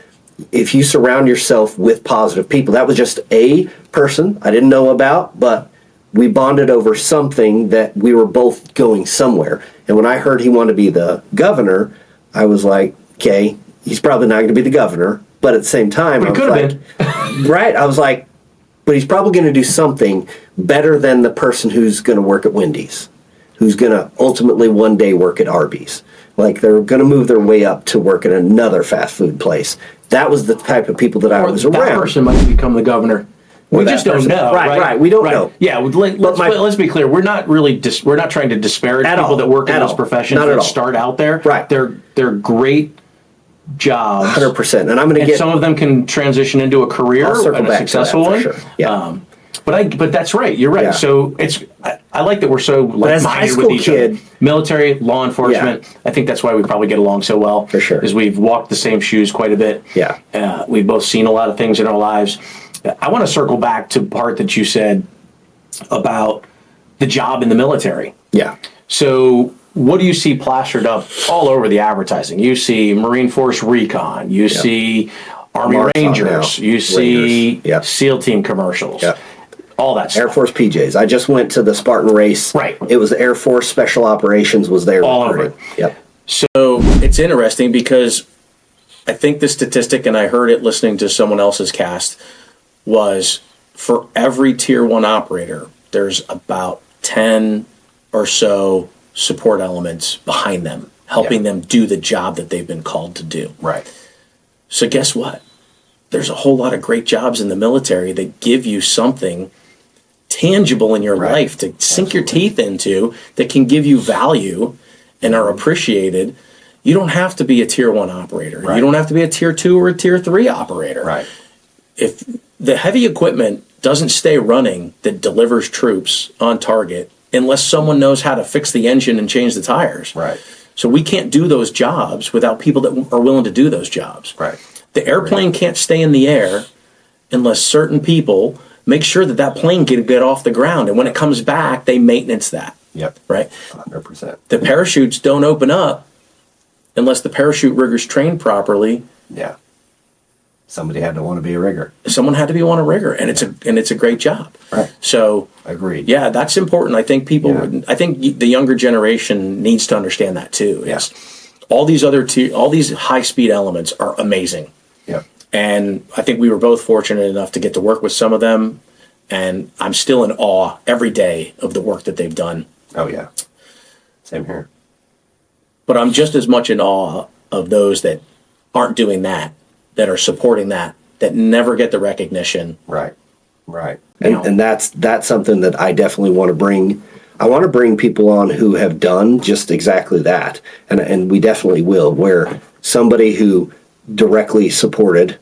if you surround yourself with positive people, that was just a person I didn't know about, but we bonded over something that we were both going somewhere. And when I heard he wanted to be the governor, I was like, okay, he's probably not going to be the governor. But at the same time, But I was like, right, I was like, but he's probably going to do something better than the person who's going to work at Wendy's, who's going to ultimately one day work at Arby's. Like, they're going to move their way up to work at another fast food place. That was the type of people that I was around. That person might become the governor. We just don't know. Right. We don't know. Yeah, let's be clear. We're not really we're not trying to disparage people that work in those professions that start out there. Right. They're great jobs. 100%. And I'm going to get some of them can transition into a career and a successful one. Sure. Yeah. But that's right. You're right. Yeah. So I like that we're so like-minded with each other. Military, law enforcement. Yeah. I think that's why we probably get along so well. For sure. Is we've walked the same shoes quite a bit. Yeah. We've both seen a lot of things in our lives. I want to circle back to the part that you said about the job in the military. Yeah. So what do you see plastered up all over the advertising? You see Marine Force Recon. You see Army Rangers. You see SEAL Team commercials. Yeah. All that stuff. Air Force PJs. I just went to the Spartan race. Right. It was Air Force Special Operations was there. All over it. Yep. So it's interesting because I think the statistic, and I heard it listening to someone else's cast, was for every tier 1 operator, there's about 10 or so support elements behind them, helping them do the job that they've been called to do. Right. So guess what? There's a whole lot of great jobs in the military that give you something tangible in your life to sink your teeth into that can give you value and are appreciated. You don't have to be a tier 1 operator. Right. You don't have to be a tier 2 or a tier 3 operator. Right. If the heavy equipment doesn't stay running that delivers troops on target unless someone knows how to fix the engine and change the tires. Right. So we can't do those jobs without people that are willing to do those jobs. Right. The airplane can't stay in the air unless certain people make sure that that plane can get off the ground. And when it comes back, they maintenance that. Yep. Right? 100%. The parachutes don't open up unless the parachute riggers train properly. Yeah. Somebody had to want to be a rigger. Someone had to be a rigger, and it's a great job. Right. So agreed. Yeah, that's important. I think I think the younger generation needs to understand that too. Yes. All these all these high speed elements are amazing. Yep. And I think we were both fortunate enough to get to work with some of them, and I'm still in awe every day of the work that they've done. Oh yeah. Same here. But I'm just as much in awe of those that aren't doing that are supporting that never get the recognition. Right. Right. And that's something that I definitely want to bring. I want to bring people on who have done just exactly that. And we definitely will, where somebody who directly supported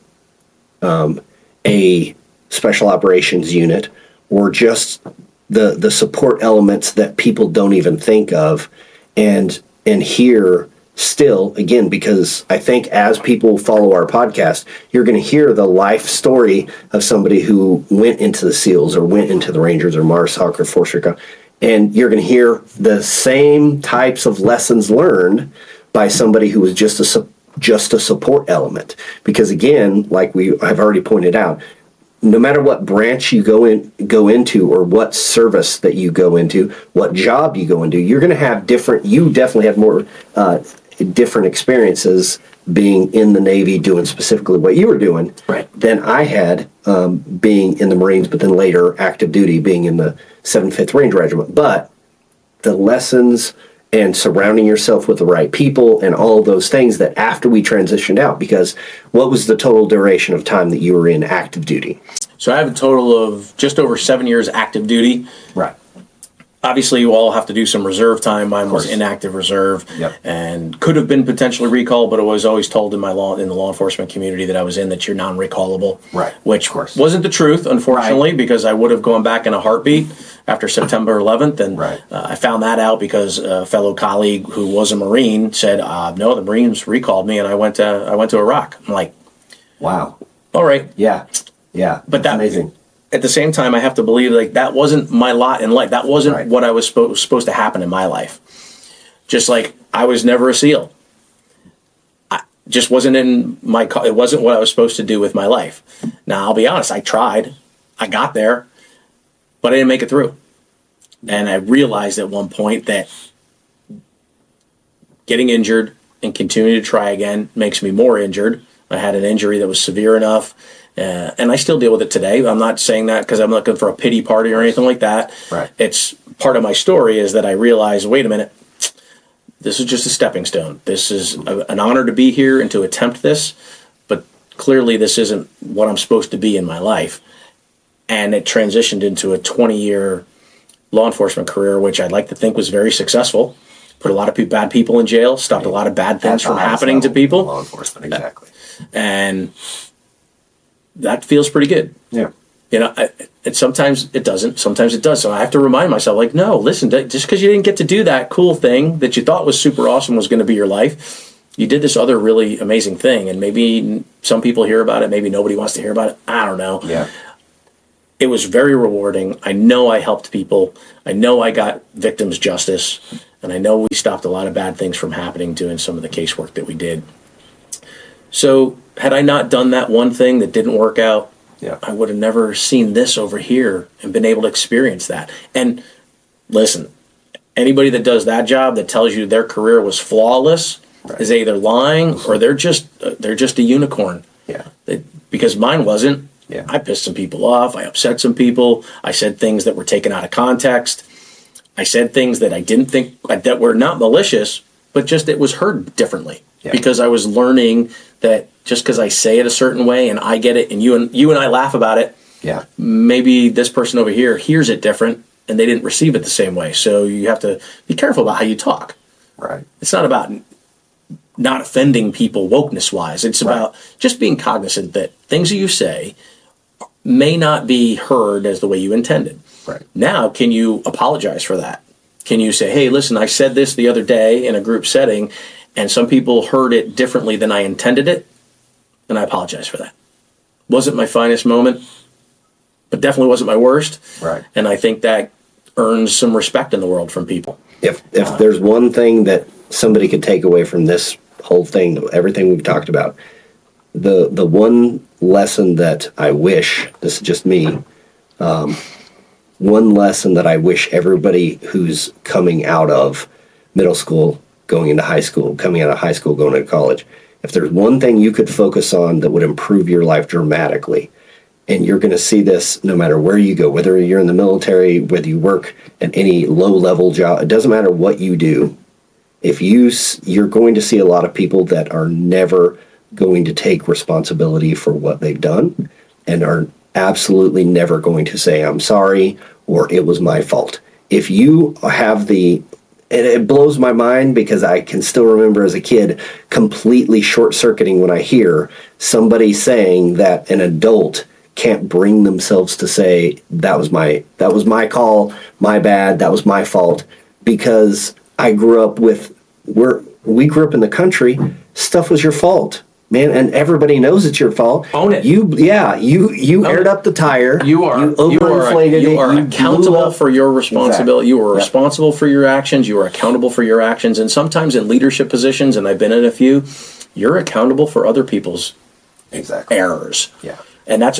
a special operations unit, or just the support elements that people don't even think of, and here still, again, because I think as people follow our podcast, you're going to hear the life story of somebody who went into the SEALs or went into the Rangers or MARSOC or Force Recon, and you're going to hear the same types of lessons learned by somebody who was just a support element. Because again, like I've already pointed out, no matter what branch you go into, or what service that you go into, what job you go into, you're going to have you definitely have more different experiences being in the Navy doing specifically what you were doing than I had being in the Marines, but then later active duty being in the 75th Range Regiment. But the lessons and surrounding yourself with the right people and all those things that after we transitioned out, because what was the total duration of time that you were in active duty? So I have a total of just over 7 years active duty. Right. Obviously, you all have to do some reserve time. Mine was inactive reserve, and could have been potentially recalled, but I was always told in the law enforcement community that I was in that you're non-recallable. Right. Which wasn't the truth, unfortunately, because I would have gone back in a heartbeat after September 11th, and I found that out because a fellow colleague who was a Marine said, "No, the Marines recalled me, and I went to Iraq." I'm like, "Wow, all right, yeah, but that's amazing." At the same time, I have to believe like that wasn't my lot in life. That wasn't what I was supposed to happen in my life. Just like I was never a SEAL. Just wasn't in my, it wasn't what I was supposed to do with my life. Now, I'll be honest, I tried, I got there, but I didn't make it through. And I realized at one point that getting injured and continuing to try again makes me more injured. I had an injury that was severe enough, and I still deal with it today. I'm not saying that because I'm looking for a pity party or anything like that. Right. It's part of my story is that I realized, wait a minute, this is just a stepping stone. This is an honor to be here and to attempt this, but clearly this isn't what I'm supposed to be in my life. And it transitioned into a 20-year law enforcement career, which I'd like to think was very successful. Put a lot of bad people in jail, stopped a lot of bad things from happening to people. Law enforcement, exactly. And that feels pretty good. Yeah. You know, and sometimes it doesn't. Sometimes it does. So I have to remind myself, like, no, listen, just because you didn't get to do that cool thing that you thought was super awesome was going to be your life, you did this other really amazing thing. And maybe some people hear about it. Maybe nobody wants to hear about it. I don't know. Yeah. It was very rewarding. I know I helped people. I know I got victims justice. And I know we stopped a lot of bad things from happening doing some of the casework that we did. So had I not done that one thing that didn't work out, I would have never seen this over here and been able to experience that. And listen, anybody that does that job that tells you their career was flawless is either lying or they're just a unicorn. Yeah. Because mine wasn't. Yeah. I pissed some people off. I upset some people. I said things that were taken out of context. I said things that I didn't think that were not malicious, but just it was heard differently. Yeah. Because I was learning that just because I say it a certain way and I get it and you and I laugh about it, maybe this person over here hears it different and they didn't receive it the same way. So you have to be careful about how you talk. Right. It's not about not offending people wokeness-wise. It's about just being cognizant that things that you say may not be heard as the way you intended. Right. Now, can you apologize for that? Can you say, hey, listen, I said this the other day in a group setting, and some people heard it differently than I intended it, and I apologize for that. Wasn't my finest moment, but definitely wasn't my worst. Right. And I think that earns some respect in the world from people. If there's one thing that somebody could take away from this whole thing, everything we've talked about, the one lesson that I wish, this is just me, one lesson that I wish everybody who's coming out of middle school, going into high school, coming out of high school, going into college, if there's one thing you could focus on that would improve your life dramatically, and you're going to see this no matter where you go, whether you're in the military, whether you work at any low-level job, it doesn't matter what you do. If you're going to see a lot of people that are never going to take responsibility for what they've done and are absolutely never going to say, I'm sorry, or it was my fault. If you have and it blows my mind because I can still remember as a kid completely short-circuiting when I hear somebody saying that an adult can't bring themselves to say, that was my call, my bad, that was my fault, because I grew up we grew up in the country, stuff was your fault. Man, and everybody knows it's your fault. Own it. You aired up the tire. You are overinflated it. You are You accountable for your responsibility. Exactly. You are responsible for your actions. You are accountable for your actions. And sometimes in leadership positions, and I've been in a few, you're accountable for other people's errors. Yeah. And that's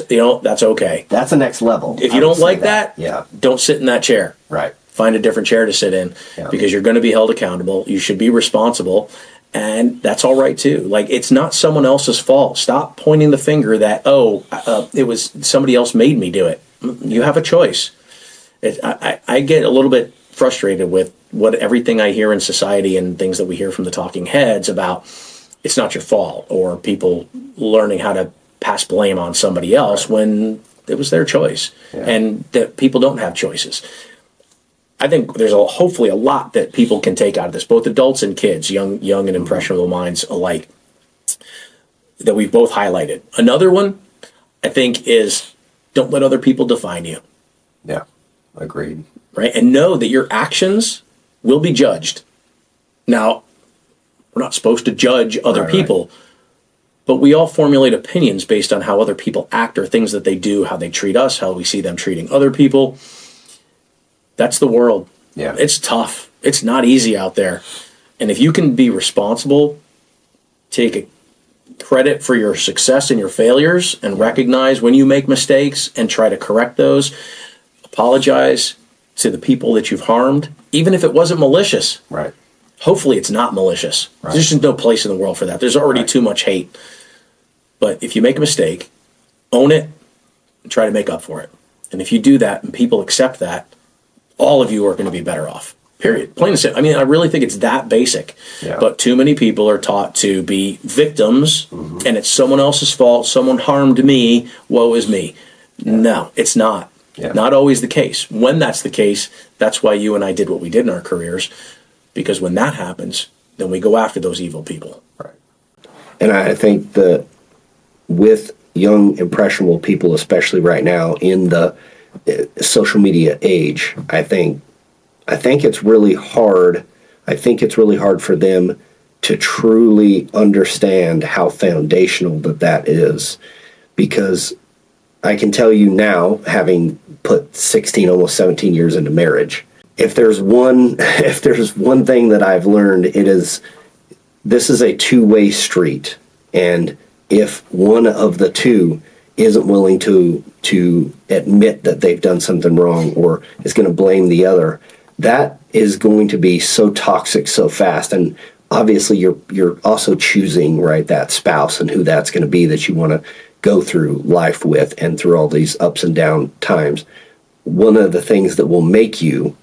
okay. That's the next level. If you don't like that, yeah, don't sit in that chair. Right. Find a different chair to sit in because you're going to be held accountable. You should be responsible. And that's all right too. Like, it's not someone else's fault. Stop pointing the finger that, it was somebody else made me do it. You have a choice. I get a little bit frustrated with everything I hear in society and things that we hear from the talking heads about it's not your fault, or people learning how to pass blame on somebody else when it was their choice, and that people don't have choices. I think there's hopefully a lot that people can take out of this, both adults and kids, young and impressionable minds alike, that we've both highlighted. Another one, I think, is don't let other people define you. Yeah, agreed. Right? And know that your actions will be judged. Now, we're not supposed to judge other people, but we all formulate opinions based on how other people act or things that they do, how they treat us, how we see them treating other people. That's the world. Yeah. It's tough. It's not easy out there. And if you can be responsible, take credit for your success and your failures, and recognize when you make mistakes and try to correct those, apologize to the people that you've harmed, even if it wasn't malicious. Right. Hopefully it's not malicious. Right. There's just no place in the world for that. There's already too much hate. But if you make a mistake, own it and try to make up for it. And if you do that and people accept that, all of you are going to be better off. Period. Plain and simple. I mean, I really think it's that basic. Yeah. But too many people are taught to be victims, and it's someone else's fault. Someone harmed me. Woe is me. Yeah. No, it's not. Yeah. Not always the case. When that's the case, that's why you and I did what we did in our careers. Because when that happens, then we go after those evil people. Right. And I think that with young, impressionable people, especially right now in the social media age, I think it's really hard. I think it's really hard for them to truly understand how foundational that is. Because I can tell you now, having put 16, almost 17 years into marriage, if there's one thing that I've learned, it is this is a two-way street. And if one of the two isn't willing to admit that they've done something wrong or is going to blame the other, that is going to be so toxic so fast. And obviously you're also choosing, right, that spouse and who that's going to be that you want to go through life with and through all these ups and down times. One of the things that will make you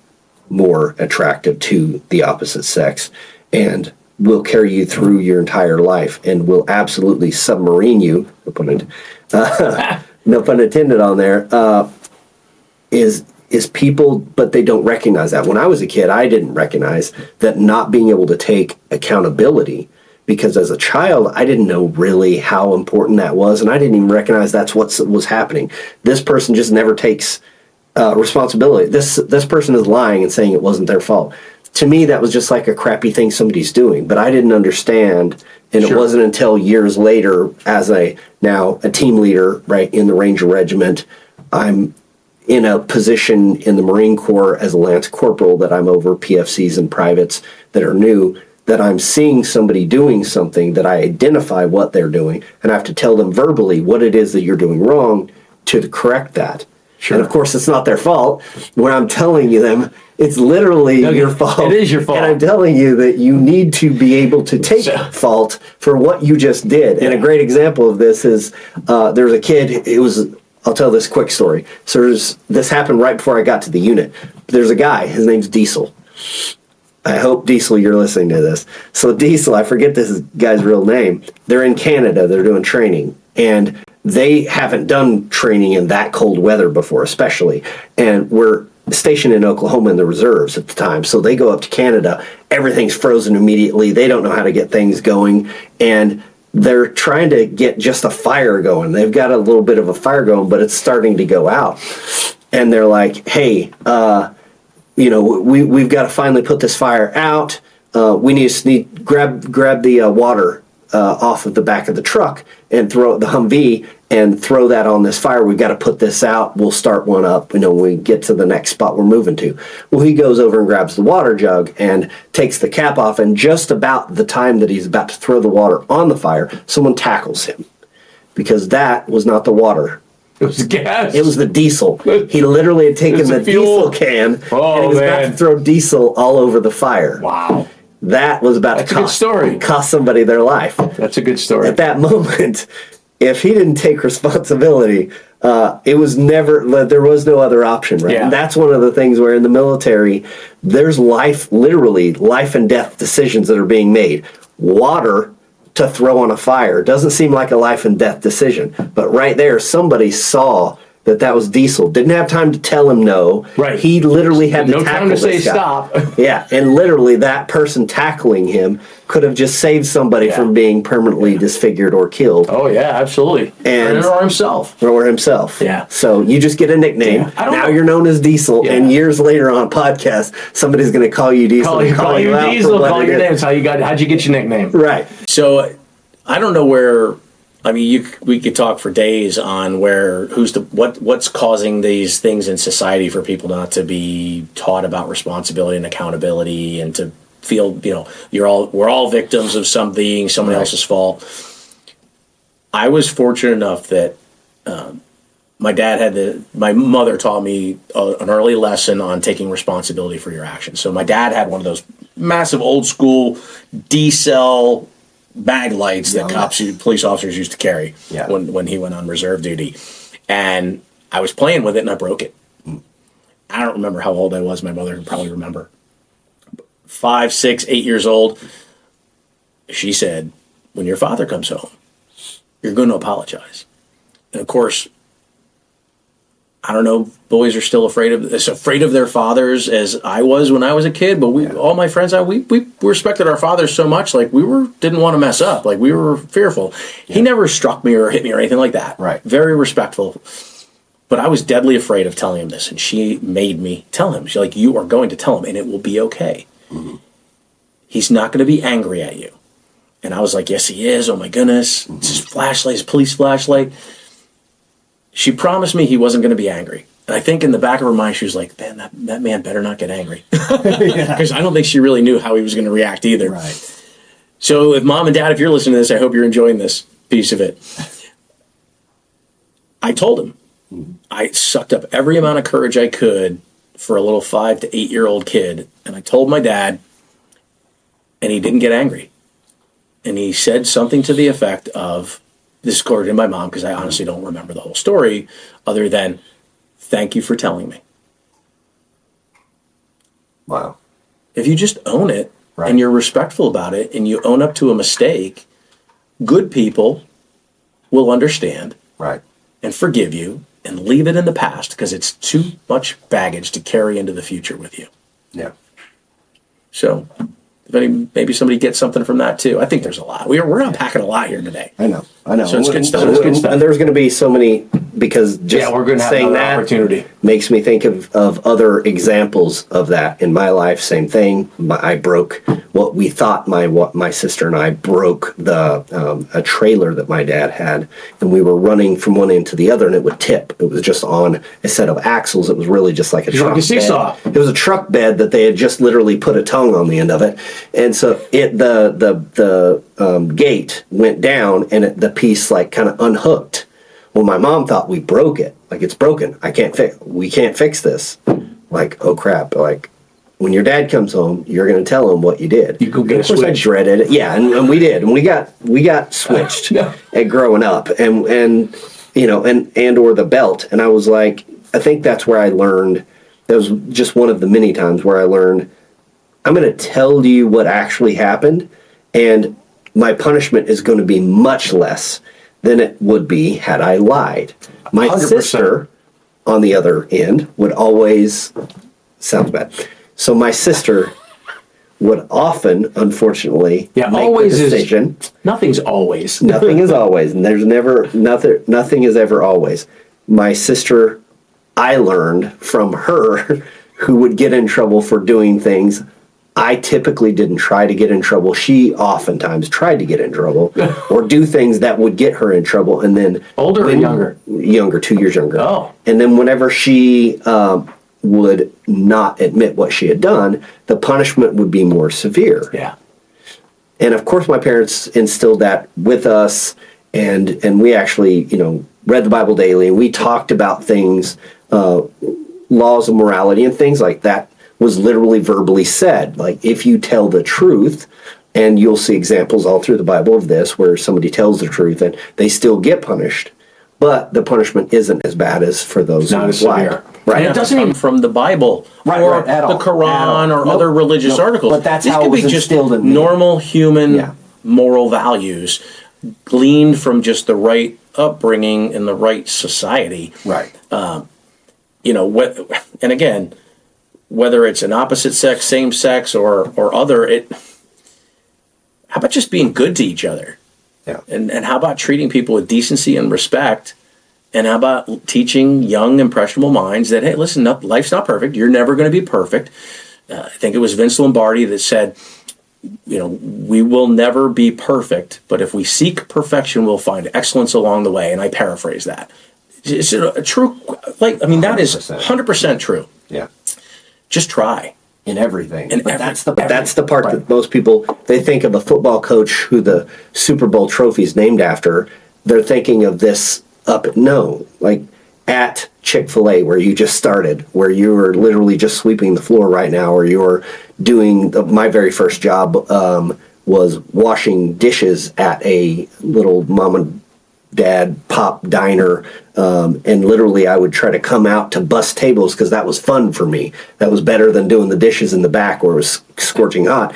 more attractive to the opposite sex and will carry you through your entire life and will absolutely submarine you, no pun intended on there, is people, but they don't recognize that. When I was a kid, I didn't recognize that not being able to take accountability, because as a child, I didn't know really how important that was, and I didn't even recognize that's what was happening. This person just never takes responsibility. This person is lying and saying it wasn't their fault. To me, that was just like a crappy thing somebody's doing, but I didn't understand, and It wasn't until years later, as now a team leader, right, in the Ranger Regiment, I'm in a position in the Marine Corps as a Lance Corporal that I'm over PFCs and privates that are new, that I'm seeing somebody doing something that I identify what they're doing, and I have to tell them verbally what it is that you're doing wrong to correct that. Sure. And of course, it's not their fault. When I'm telling you them, it's literally your fault. It is your fault. And I'm telling you that you need to be able to take fault for what you just did. Yeah. And a great example of this is there's a kid, I'll tell this quick story. So this happened right before I got to the unit. There's a guy, his name's Diesel. I hope, Diesel, you're listening to this. So Diesel, I forget this guy's real name. They're in Canada, they're doing training. And they haven't done training in that cold weather before, especially. And we're stationed in Oklahoma in the reserves at the time. So they go up to Canada. Everything's frozen immediately. They don't know how to get things going. And they're trying to get just a fire going. They've got a little bit of a fire going, but it's starting to go out. And they're like, hey, we've got to finally put this fire out. We need to grab the water off of the back of the truck and throw the Humvee and throw that on this fire. We've got to put this out. We'll start one up, when we get to the next spot we're moving to. Well, he goes over and grabs the water jug and takes the cap off, and just about the time that he's about to throw the water on the fire, someone tackles him, because that was not the water. It was gas. It was the diesel. He literally had taken the diesel can and he was about to throw diesel all over the fire. Wow. That was about to cost somebody their life. That's a good story. At that moment, if he didn't take responsibility, there was no other option, right? Yeah. And that's one of the things where in the military, there's literally life and death decisions that are being made. Water to throw on a fire doesn't seem like a life and death decision, but right there, somebody saw that was Diesel. Didn't have time to tell him no. Right. He literally had to tackle time to say guy. Stop. Yeah, and literally that person tackling him could have just saved somebody from being permanently disfigured or killed. Oh yeah, absolutely. Or himself. Or himself. Yeah. So you just get a nickname. Yeah. Now you're known as Diesel, and years later on a podcast, somebody's going to call you Diesel. Call you Diesel. Call your name. How'd you get your nickname? Right. So I don't know where. I mean, we could talk for days on what's causing these things in society for people not to be taught about responsibility and accountability and to feel, we're all victims of something, someone else's fault. I was fortunate enough that my mother taught me an early lesson on taking responsibility for your actions. So my dad had one of those massive old school D-cell bag lights that police officers used to carry when he went on reserve duty. And I was playing with it and I broke it. I don't remember how old I was. My mother would probably remember. 5, 6, 8 years old. She said, when your father comes home, you're going to apologize. And of course, I don't know, boys are still afraid of their fathers as I was when I was a kid, but all my friends, we respected our fathers so much, like didn't want to mess up, like we were fearful. Yeah. He never struck me or hit me or anything like that. Right. Very respectful. But I was deadly afraid of telling him this, and she made me tell him. She's like, you are going to tell him, and it will be okay. Mm-hmm. He's not going to be angry at you. And I was like, yes, he is. Oh, my goodness. Mm-hmm. It's his flashlight, his police flashlight. She promised me he wasn't going to be angry. And I think in the back of her mind, she was like, man, that man better not get angry. Because I don't think she really knew how he was going to react either. Right. So if Mom and Dad, if you're listening to this, I hope you're enjoying this piece of it. I told him. I sucked up every amount of courage I could for a little 5 to 8 year old kid. And I told my dad, and he didn't get angry. And he said something to the effect of, this according to my mom, because I honestly don't remember the whole story, other than, thank you for telling me. Wow. If you just own it, and you're respectful about it, and you own up to a mistake, good people will understand and forgive you and leave it in the past, because it's too much baggage to carry into the future with you. Yeah. So maybe somebody gets something from that too. I think there's a lot. We're unpacking a lot here today. I know. So it's good stuff. And there's going to be so many, because just we're going to have saying another that opportunity makes me think of other examples of that in my life. Same thing. I broke what we thought my sister and I broke a trailer that my dad had, and we were running from one end to the other, and it would tip. It was just on a set of axles. It was really just like a truck like a seesaw. bed. It was a truck bed that they had just literally put a tongue on the end of it, and so the gate went down, and the piece like kind of unhooked. Well, my mom thought we broke it. Like, it's broken. We can't fix this. Like, oh crap. Like, when your dad comes home, you're going to tell him what you did. You go get a switch. I dreaded it. Yeah, and we did. And we got switched at growing up, and or the belt. And I was like, I think that's where I learned. That was just one of the many times where I learned, I'm going to tell you what actually happened, and my punishment is going to be much less than it would be had I lied. My 100%. sister, on the other end, would always, sounds bad. So my sister would often, unfortunately, make always the decision. Nothing's always. Nothing is always, and there's never, nothing is ever always. My sister, I learned from her, who would get in trouble for doing things I typically didn't try to get in trouble. She oftentimes tried to get in trouble or do things that would get her in trouble. And then older or younger? Younger, 2 years younger. Oh. And then whenever she would not admit what she had done, the punishment would be more severe. Yeah. And of course, my parents instilled that with us, and we actually, read the Bible daily, and we talked about things, laws of morality and things like that. Was literally verbally said. Like, if you tell the truth, and you'll see examples all through the Bible of this, where somebody tells the truth and they still get punished, but the punishment isn't as bad as for those who lie. Right. And it doesn't even come from the Bible or the Quran or other religious articles. But that's how it was instilled in me. Normal human moral values gleaned from just the right upbringing in the right society. Right. And again, whether it's an opposite sex, same sex, or other, how about just being good to each other? Yeah. And how about treating people with decency and respect? And how about teaching young, impressionable minds that, hey, listen, life's not perfect. You're never going to be perfect. I think it was Vince Lombardi that said, we will never be perfect, but if we seek perfection, we'll find excellence along the way. And I paraphrase that. It's a true, that is 100% true. Yeah. Just try. in everything. But That's the part that most people, they think of a football coach who the Super Bowl trophy is named after. They're thinking of this like at Chick-fil-A where you just started, where you were literally just sweeping the floor right now, or you're doing, my very first job was washing dishes at a little mom and dad pop diner, and literally I would try to come out to bust tables because that was fun for me. That was better than doing the dishes in the back where it was scorching hot.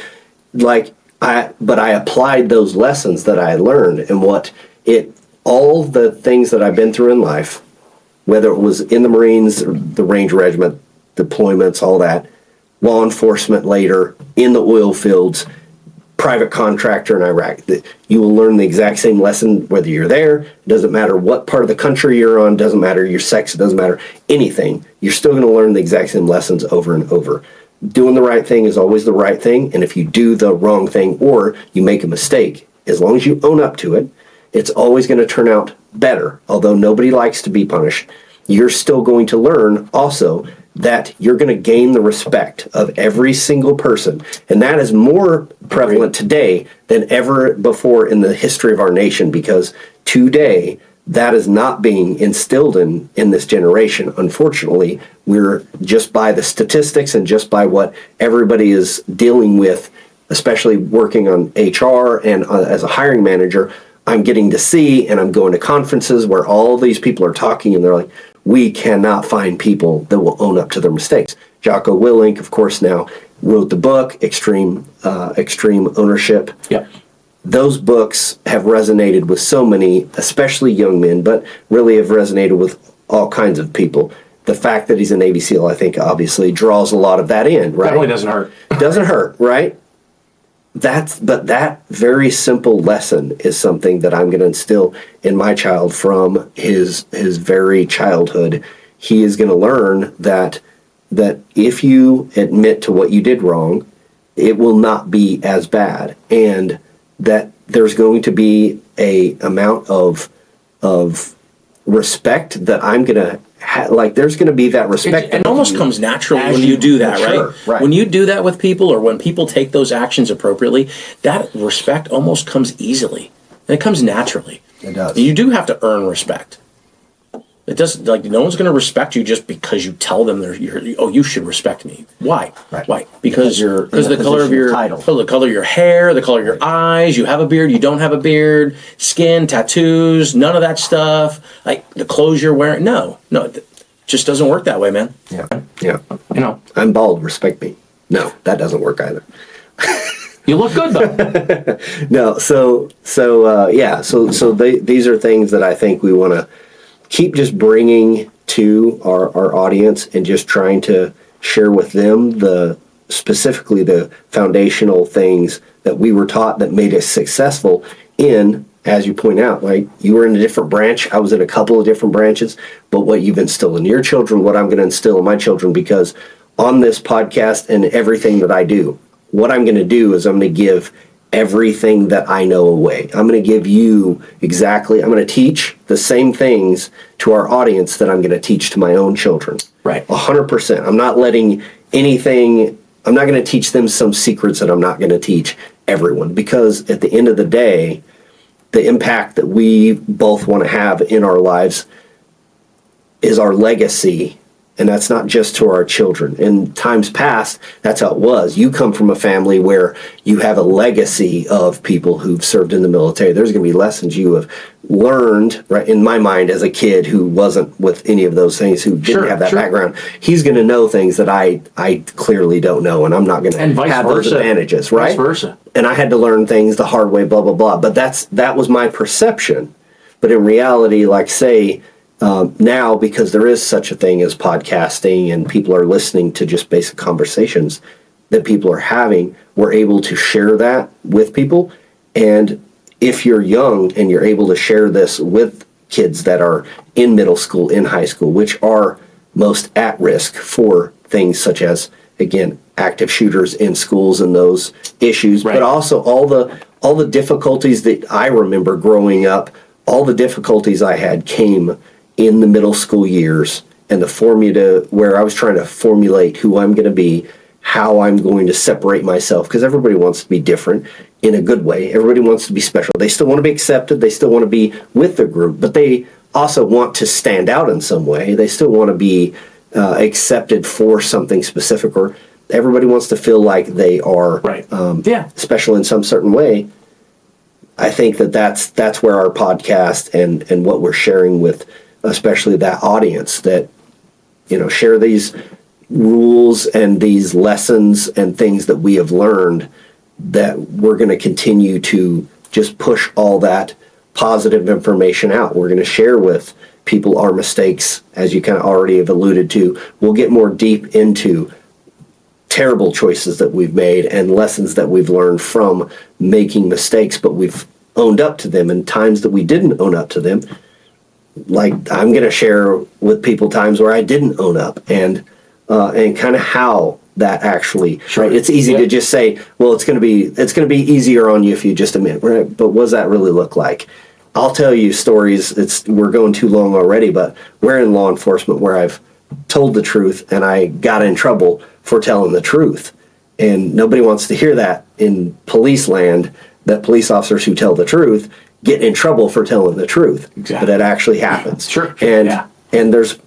But I applied those lessons that I learned, and all the things that I've been through in life, whether it was in the Marines, or the Ranger Regiment, deployments, all that, law enforcement later, in the oil fields, private contractor in Iraq. You will learn the exact same lesson whether you're there. It doesn't matter what part of the country you're on, doesn't matter your sex, it doesn't matter anything. You're still going to learn the exact same lessons over and over. Doing the right thing is always the right thing, and if you do the wrong thing or you make a mistake, as long as you own up to it, it's always going to turn out better. Although nobody likes to be punished, you're still going to learn also that you're going to gain the respect of every single person. And that is more prevalent today than ever before in the history of our nation, because today that is not being instilled in this generation. Unfortunately, we're just by the statistics and just by what everybody is dealing with, especially working on HR and as a hiring manager, I'm getting to see, and I'm going to conferences where all these people are talking, and they're like, we cannot find people that will own up to their mistakes. Jocko Willink, of course, now wrote the book, Extreme Ownership. Yep. Those books have resonated with so many, especially young men, but really have resonated with all kinds of people. The fact that he's a Navy SEAL, I think, obviously draws a lot of that in, right? Definitely doesn't hurt. Doesn't hurt, right? But that very simple lesson is something that I'm going to instill in my child from his very childhood. He is going to learn that if you admit to what you did wrong, it will not be as bad, and that there's going to be a amount of respect that I'm going to there's going to be that respect. It almost comes naturally when you do that, right? When you do that with people, or when people take those actions appropriately, that respect almost comes easily. And it comes naturally. It does. You do have to earn respect. It doesn't, no one's going to respect you just because you tell them you should respect me. Why? Right. Why? Because the color of your title, the color of your hair, the color of your eyes, you have a beard, you don't have a beard, skin, tattoos, none of that stuff. Like the clothes you're wearing. No, it just doesn't work that way, man. Yeah. I'm bald. Respect me. No, that doesn't work either. You look good though. No. So these are things that I think we want to keep just bringing to our audience, and just trying to share with them specifically the foundational things that we were taught that made us successful in, as you point out, like you were in a different branch, I was in a couple of different branches, but what you've instilled in your children, what I'm going to instill in my children, because on this podcast and everything that I do, what I'm going to do is I'm going to give everything that I know away. I'm going to give you I'm going to teach the same things to our audience that I'm going to teach to my own children. Right. 100%. I'm not going to teach them some secrets that I'm not going to teach everyone, because at the end of the day, the impact that we both want to have in our lives is our legacy. And that's not just to our children. In times past, that's how it was. You come from a family where you have a legacy of people who've served in the military. There's going to be lessons you have learned, right? In my mind, as a kid who wasn't with any of those things, who didn't have that background, he's going to know things that I clearly don't know, and I'm not going to have those advantages, right? Vice versa. And I had to learn things the hard way, blah, blah, blah. But that was my perception. But in reality, now, because there is such a thing as podcasting and people are listening to just basic conversations that people are having, we're able to share that with people. And if you're young and you're able to share this with kids that are in middle school, in high school, which are most at risk for things such as, again, active shooters in schools and those issues, but also all the difficulties that I remember growing up, all the difficulties I had came in the middle school years, and the formula where I was trying to formulate who I'm going to be, how I'm going to separate myself, because everybody wants to be different in a good way. Everybody wants to be special. They still want to be accepted. They still want to be with the group, but they also want to stand out in some way. They still want to be accepted for something specific, or everybody wants to feel like they are special in some certain way. I think that's where our podcast and what we're sharing with, especially that audience, that, share these rules and these lessons and things that we have learned, that we're going to continue to just push all that positive information out. We're going to share with people our mistakes, as you kind of already have alluded to. We'll get more deep into terrible choices that we've made and lessons that we've learned from making mistakes, but we've owned up to them, and times that we didn't own up to them. Like, I'm going to share with people times where I didn't own up, and kind of how that actually, right? It's easy to just say, well, it's going to be easier on you if you just admit, right? But what does that really look like? I'll tell you stories. We're going too long already, but we're in law enforcement where I've told the truth and I got in trouble for telling the truth. And nobody wants to hear that in police land, that police officers who tell the truth get in trouble for telling the truth. Exactly. But it actually happens. Sure. And there's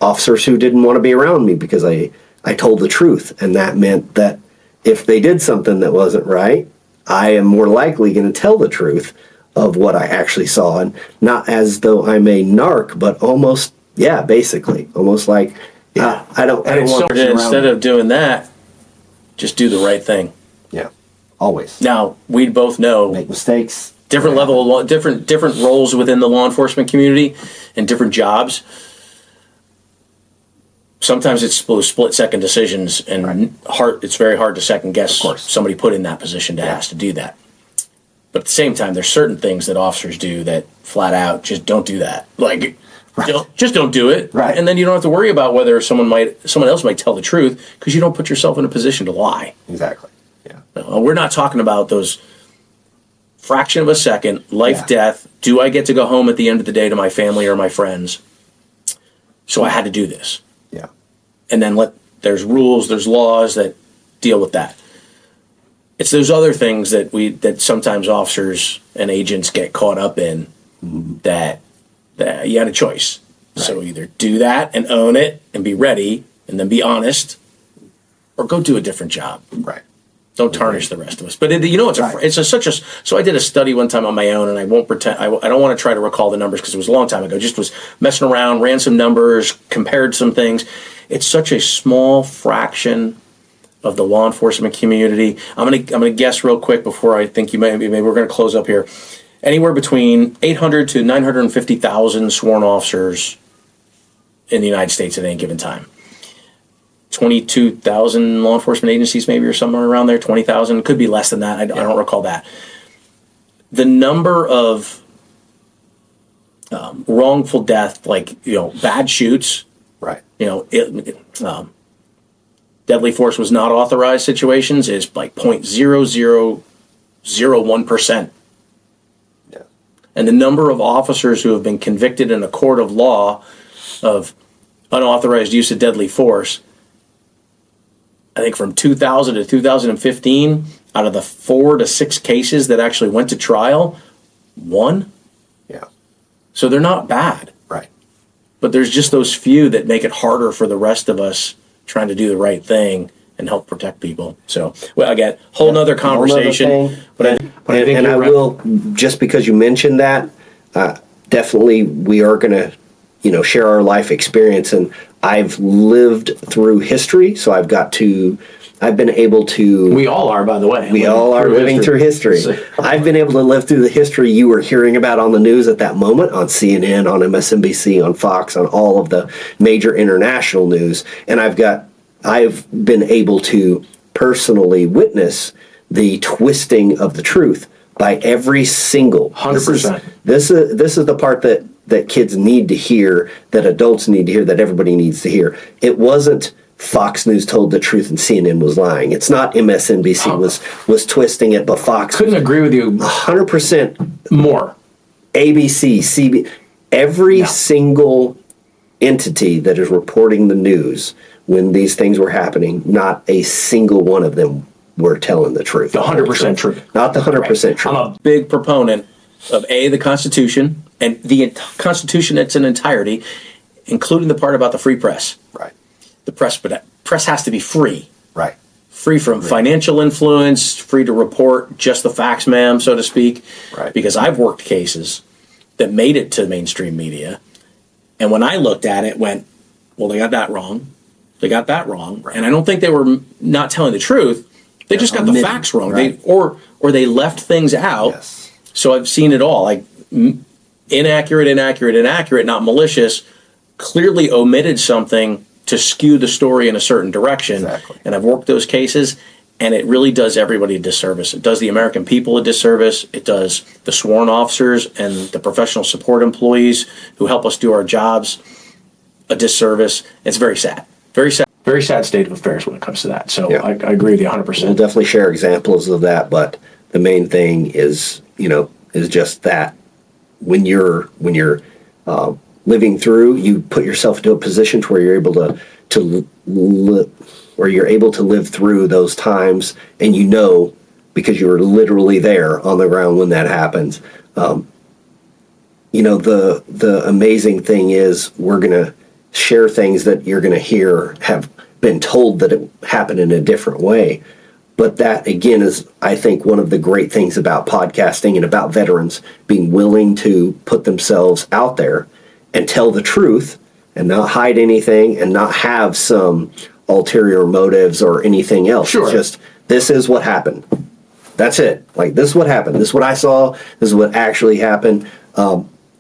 officers who didn't want to be around me because I told the truth. And that meant that if they did something that wasn't right, I am more likely going to tell the truth of what I actually saw. And not as though I'm a narc, but almost, basically. Almost like, I don't want to. Instead of doing that, just do the right thing. Yeah, always. Now, we both know Make mistakes. different level of different roles within the law enforcement community and different jobs. Sometimes it's split second decisions, and it's very hard to second guess somebody put in that position that has to do that. But at the same time, there's certain things that officers do that flat out just don't do that. Like, just don't do it. Right. And then you don't have to worry about whether someone else might tell the truth, because you don't put yourself in a position to lie. Exactly. Yeah. We're not talking about those fraction of a second, life, death. Do I get to go home at the end of the day to my family or my friends? So I had to do this. Yeah. And then there's rules, there's laws that deal with that. It's those other things that sometimes officers and agents get caught up in, that you had a choice. Right. So either do that and own it and be ready and then be honest, or go do a different job. Right. Don't tarnish the rest of us. But so I did a study one time on my own, and I won't pretend, I don't want to try to recall the numbers because it was a long time ago. Just was messing around, ran some numbers, compared some things. It's such a small fraction of the law enforcement community. I'm gonna guess real quick before I think maybe we're gonna close up here. Anywhere between 800 to 950,000 sworn officers in the United States at any given time. 22,000 law enforcement agencies, maybe, or somewhere around there. 20,000, could be less than that. I don't recall that. The number of wrongful death, like bad shoots, right? Deadly force was not authorized situations is like 0.0001%. Yeah. And the number of officers who have been convicted in a court of law of unauthorized use of deadly force, I think from 2000 to 2015, out of the 4 to 6 cases that actually went to trial, 1. Yeah. So they're not bad. Right. But there's just those few that make it harder for the rest of us trying to do the right thing and help protect people. So, well, again, whole nother conversation. But I think I will, just because you mentioned that, definitely we are going to, share our life experience. And I've lived through history, so I've been able to... We all are, by the way. We all are living through history. I've been able to live through the history you were hearing about on the news at that moment, on CNN, on MSNBC, on Fox, on all of the major international news. And I've been able to personally witness the twisting of the truth by every single... 100%. This is the part that kids need to hear, that adults need to hear, that everybody needs to hear. It wasn't Fox News told the truth and CNN was lying. It's not MSNBC was twisting it, but Fox... Couldn't agree with you 100% more. ABC, CB, every single entity that is reporting the news when these things were happening, not a single one of them were telling the truth. The 100% truth. Not the 100% truth. I'm a big proponent of the Constitution, and the Constitution in its entirety, including the part about the free press. Right. The press has to be free. Right. Free from financial influence, free to report just the facts, ma'am, so to speak. Right. Because I've worked cases that made it to mainstream media, and when I looked at it, went, well, they got that wrong. They got that wrong. Right. And I don't think they were not telling the truth. They just got the facts wrong. Right. Or they left things out. Yes. So I've seen it all, like inaccurate, not malicious, clearly omitted something to skew the story in a certain direction. Exactly. And I've worked those cases, and it really does everybody a disservice. It does the American people a disservice. It does the sworn officers and the professional support employees who help us do our jobs a disservice. It's very sad. Very sad. Very sad state of affairs when it comes to that. So Yeah. I agree with you 100%. We'll definitely share examples of that, but the main thing is, is just that when you're living through, you put yourself into a position to where you're able to live through those times, and because you were literally there on the ground when that happens. The amazing thing is we're gonna share things that you're gonna hear have been told that it happened in a different way. But that, again, is, I think, one of the great things about podcasting and about veterans being willing to put themselves out there and tell the truth and not hide anything and not have some ulterior motives or anything else. Sure. It's just, this is what happened. That's it. Like, this is what happened. This is what I saw. This is what actually happened.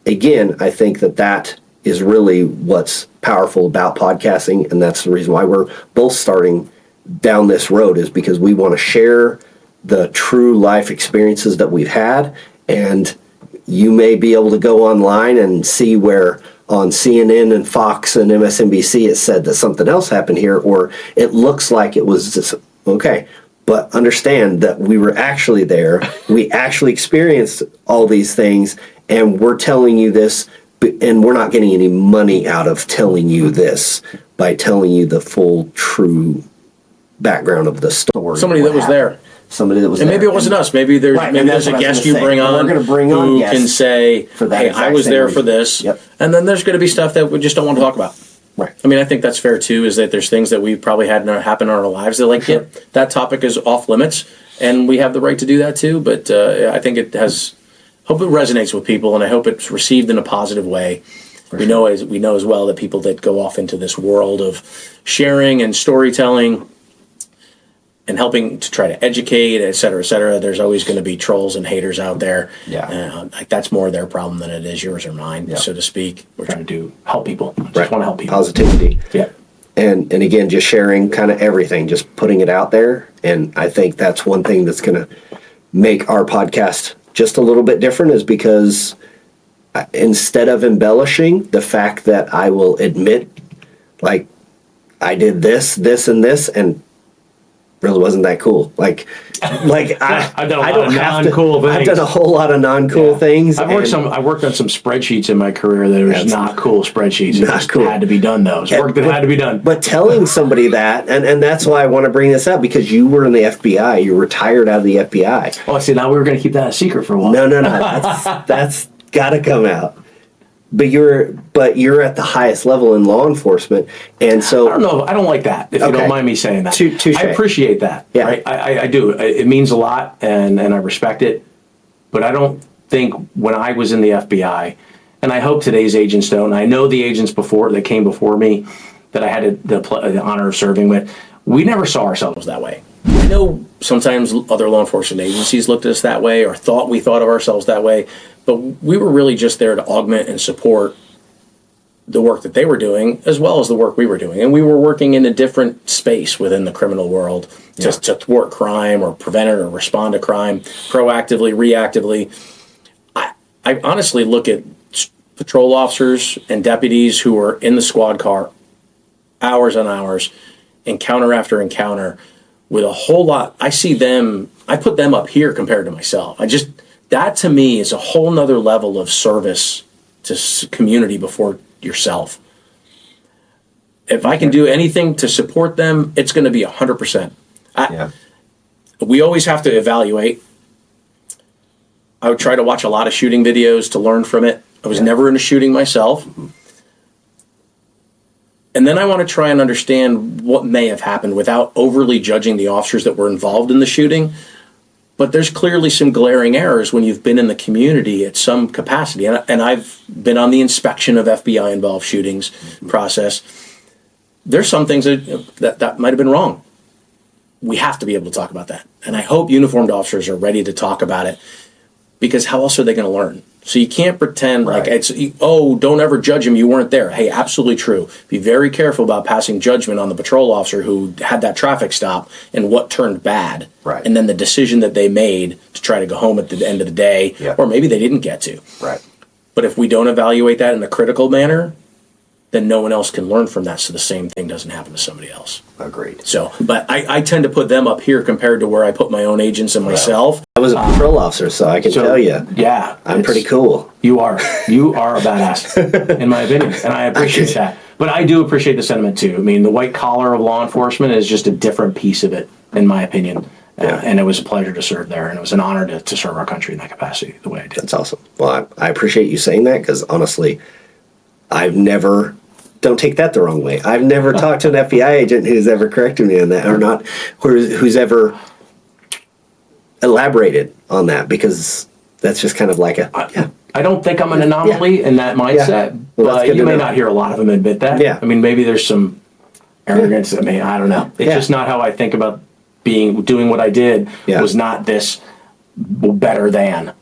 Again, I think that is really what's powerful about podcasting, and that's the reason why we're both starting down this road, is because we want to share the true life experiences that we've had. And you may be able to go online and see where on CNN and Fox and MSNBC it said that something else happened here, or it looks like it was just, okay. But understand that we were actually there. We actually experienced all these things, and we're telling you this, and we're not getting any money out of telling you this by telling you the full, true background of the story. Somebody that was there. Somebody that was And there. maybe it wasn't us. Maybe there's Right, maybe and there's that's a what I was guest you gonna say. bring And on we're gonna bring on who guests can say, for that hey, exact I was same there for reason. this. Yep. And then there's going to be stuff that we just don't want to talk about. Right. I mean, I think that's fair too, is that there's things that we probably had happen in our lives that, like, Sure. yeah, that topic is off limits, and we have the right to do that too. But I think hope it resonates with people, and I hope it's received in a positive way. We know as well that people that go off into this world of sharing and storytelling and helping to try to educate, et cetera, there's always going to be trolls and haters out there. Yeah. Like, that's more their problem than it is yours or mine, so to speak. We're trying to help people. Just Right. want to help people. Positivity. Yeah. And again, just sharing kind of everything, just putting it out there. And I think that's one thing that's going to make our podcast just a little bit different, is because instead of embellishing, the fact that I will admit, like, I did this, and this, and really wasn't that cool. Like I've done a lot of non-cool things. I've done a whole lot of non-cool things. I worked on some spreadsheets in my career that was not cool spreadsheets. It Not just cool. had to be done, though. It was work that had to be done. But telling somebody that, and that's why I want to bring this up, because you were in the FBI. You retired out of the FBI. Oh, see, now we were going to keep that a secret for a while. No. That's got to come out. But you're at the highest level in law enforcement, and so I don't know. I don't like that. If you Okay. don't mind me saying that, Touche. I appreciate that. Yeah. Right? I do. It means a lot, and I respect it. But I don't think when I was in the FBI, and I hope today's agents don't. And I know the agents that came before me, that I had the honor of serving with. We never saw ourselves that way. I know sometimes other law enforcement agencies looked at us that way, or thought of ourselves that way, but we were really just there to augment and support the work that they were doing, as well as the work we were doing. And we were working in a different space within the criminal world to thwart crime, or prevent it, or respond to crime proactively, reactively. I honestly look at patrol officers and deputies who are in the squad car hours on hours, encounter after encounter, with a whole lot. I put them up here compared to myself. That to me is a whole nother level of service to community before yourself. if I can do anything to support them, it's going to be 100%. Yeah. We always have to evaluate. I would try to watch a lot of shooting videos to learn from it. I was never in a shooting myself. And then I want to try and understand what may have happened without overly judging the officers that were involved in the shooting. But there's clearly some glaring errors when you've been in the community at some capacity. And I've been on the inspection of FBI-involved shootings process. There's some things that might have been wrong. We have to be able to talk about that. And I hope uniformed officers are ready to talk about it, because how else are they going to learn? So you can't pretend like it's, don't ever judge him, you weren't there. Hey, absolutely true. Be very careful about passing judgment on the patrol officer who had that traffic stop and what turned bad. Right. And then the decision that they made to try to go home at the end of the day, or maybe they didn't get to. Right. But if we don't evaluate that in a critical manner, then no one else can learn from that, so the same thing doesn't happen to somebody else. Agreed. So, but I tend to put them up here compared to where I put my own agents and myself. I was a patrol officer, so I can tell you. Yeah. I'm pretty cool. You are a badass, in my opinion, and I appreciate that. But I do appreciate the sentiment, too. I mean, the white collar of law enforcement is just a different piece of it, in my opinion. And it was a pleasure to serve there, and it was an honor to serve our country in that capacity the way I did. That's awesome. Well, I appreciate you saying that, because honestly, don't take that the wrong way. I've never talked to an FBI agent who's ever corrected me on that, or not, who's ever elaborated on that, because that's just kind of like I don't think I'm an anomaly in that mindset, but you may not hear a lot of them admit that. Yeah. I mean, maybe there's some arrogance. I mean, I don't know. It's just not how I think about doing what I did. Was not this better than.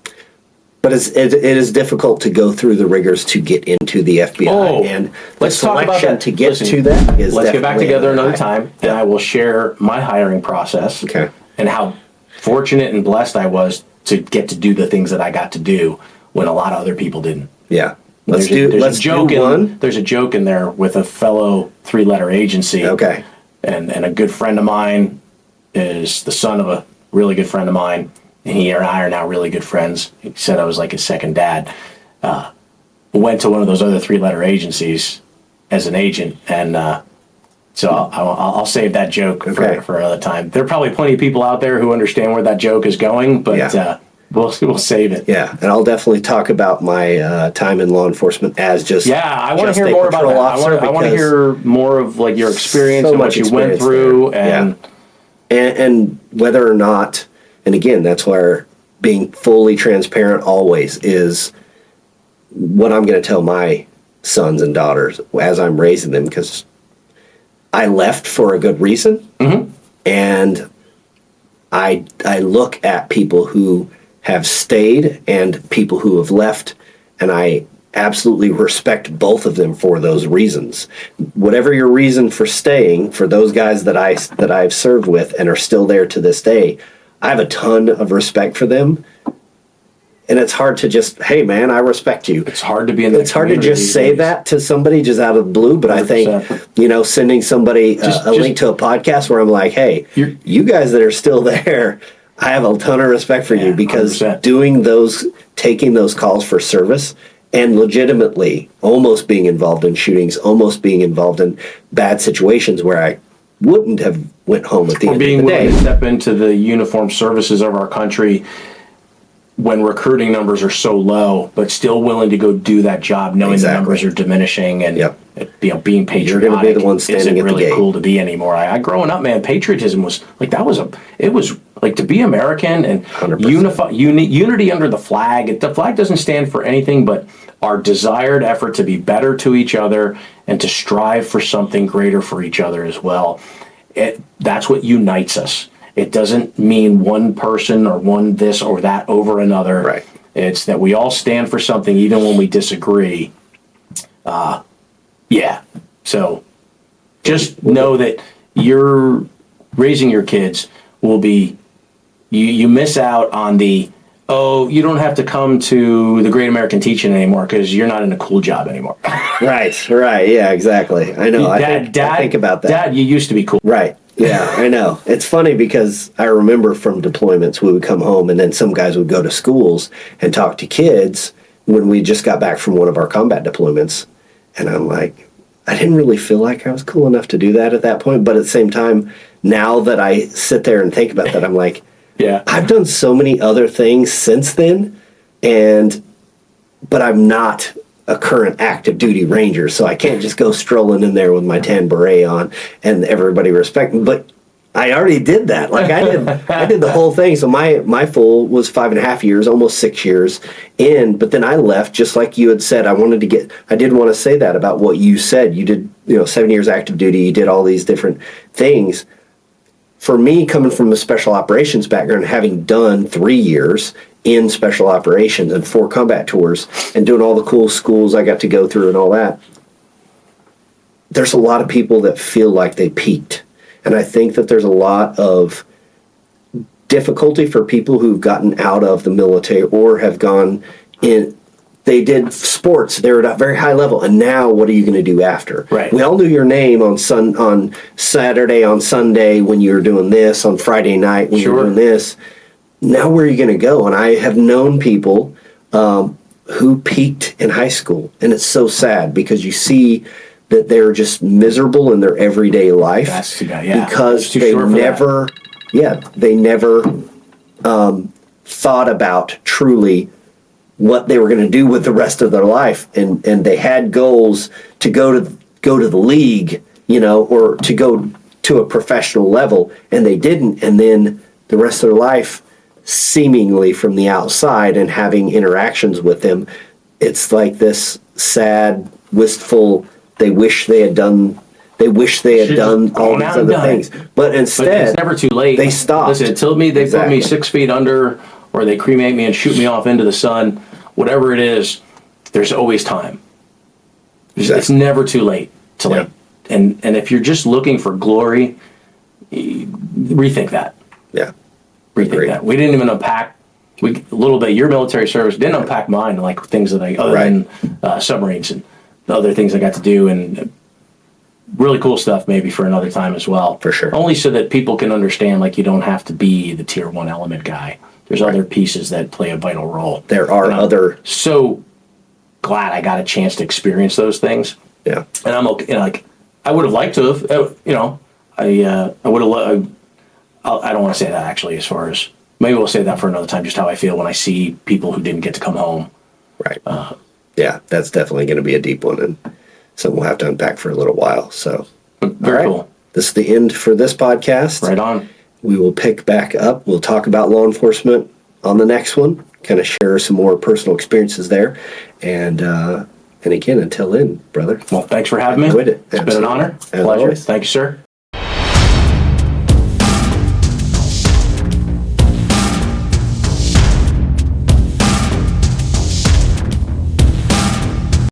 But it is difficult to go through the rigors to get into the FBI, and the selection to get to that is. Let's get back together another time, and I will share my hiring process. Okay. And how fortunate and blessed I was to get to do the things that I got to do when a lot of other people didn't. Yeah. There's a joke in there with a fellow 3-letter agency. Okay. And a good friend of mine is the son of a really good friend of mine. And he and I are now really good friends. He said I was like his second dad. Went to one of those other 3-letter agencies as an agent, and so I'll save that joke for another time. There are probably plenty of people out there who understand where that joke is going, but we'll save it. Yeah, and I'll definitely talk about my time in law enforcement as just. Yeah, I want to hear more about that. I want to hear more of like your experience and what you went through, and whether or not. And again, that's where being fully transparent always is what I'm going to tell my sons and daughters as I'm raising them, because I left for a good reason. Mm-hmm. And I look at people who have stayed and people who have left, and I absolutely respect both of them for those reasons. Whatever your reason for staying, for those guys that I've served with and are still there to this day, I have a ton of respect for them, and it's hard to just, hey man, I respect you. It's hard to be in the. It's hard to just say that to somebody just out of the blue. But 100%. I think sending somebody a link to a podcast where I'm like, hey, you guys that are still there, I have a ton of respect for you, because 100%. Taking those calls for service and legitimately almost being involved in shootings, almost being involved in bad situations where I wouldn't have went home at the end of the day. Being willing to step into the uniformed services of our country when recruiting numbers are so low, but still willing to go do that job, knowing the numbers are diminishing, and being patriotic. You're going to be the one standing at the gate. Isn't really cool to be anymore. I growing up, man, patriotism was like it was like to be American and unity under the flag. The flag doesn't stand for anything but our desired effort to be better to each other and to strive for something greater for each other as well. That's what unites us. It doesn't mean one person or one this or that over another. Right. It's that we all stand for something even when we disagree. So just know that you're raising your kids will be, you miss out on the, you don't have to come to the Great American Teach-In anymore because you're not in a cool job anymore. Right. Yeah, exactly. I know. I think about that. Dad, you used to be cool. Right. Yeah, I know. It's funny because I remember from deployments, we would come home and then some guys would go to schools and talk to kids when we just got back from one of our combat deployments. And I'm like, I didn't really feel like I was cool enough to do that at that point. But at the same time, now that I sit there and think about that, I'm like, Yeah. I've done so many other things since then, but I'm not a current active duty ranger, so I can't just go strolling in there with my tan beret on and everybody respect me. But I already did that. Like I did the whole thing. So my full was 5.5 years, almost 6 years in. But then I left, just like you had said. I did want to say that about what you said. You did, 7 years active duty. You did all these different things. For me, coming from a special operations background, having done 3 years in special operations and 4 combat tours and doing all the cool schools I got to go through and all that, there's a lot of people that feel like they peaked. And I think that there's a lot of difficulty for people who've gotten out of the military or have gone in. They did sports. They were at a very high level. And now what are you going to do after? Right. We all knew your name on Saturday, on Sunday when you were doing this, on Friday night when you were doing this. Now where are you going to go? And I have known people who peaked in high school. And it's so sad because you see that they're just miserable in their everyday life because they never thought about truly what they were going to do with the rest of their life, and they had goals to go to the league, or to go to a professional level, and they didn't, and then the rest of their life, seemingly from the outside and having interactions with them, it's like this sad, wistful. They wish they had done all these other things. But instead, it's never too late. They stopped. Listen, until they put me 6 feet under, or they cremate me and shoot me off into the sun, whatever it is, there's always time. It's never too late to and if you're just looking for glory, rethink that. Yeah. Rethink that. We didn't even unpack a little bit. Your military service didn't unpack mine, like things that other than submarines and the other things I got to do, and really cool stuff maybe for another time as well. For sure. Only so that people can understand, like, you don't have to be the tier 1 element guy. There's other pieces that play a vital role. There are other. So glad I got a chance to experience those things. Yeah. And I'm okay. I would have liked to have, I would have, I don't want to say that actually, as far as, maybe we'll say that for another time, just how I feel when I see people who didn't get to come home. Right. Yeah, that's definitely going to be a deep one, and something we'll have to unpack for a little while. So, Very cool. This is the end for this podcast. Right on. We will pick back up. We'll talk about law enforcement on the next one, kind of share some more personal experiences there. And again, until then, brother. Well, thanks for having me. Enjoyed it. It's been an honor. As Pleasure. always. Thank you, sir.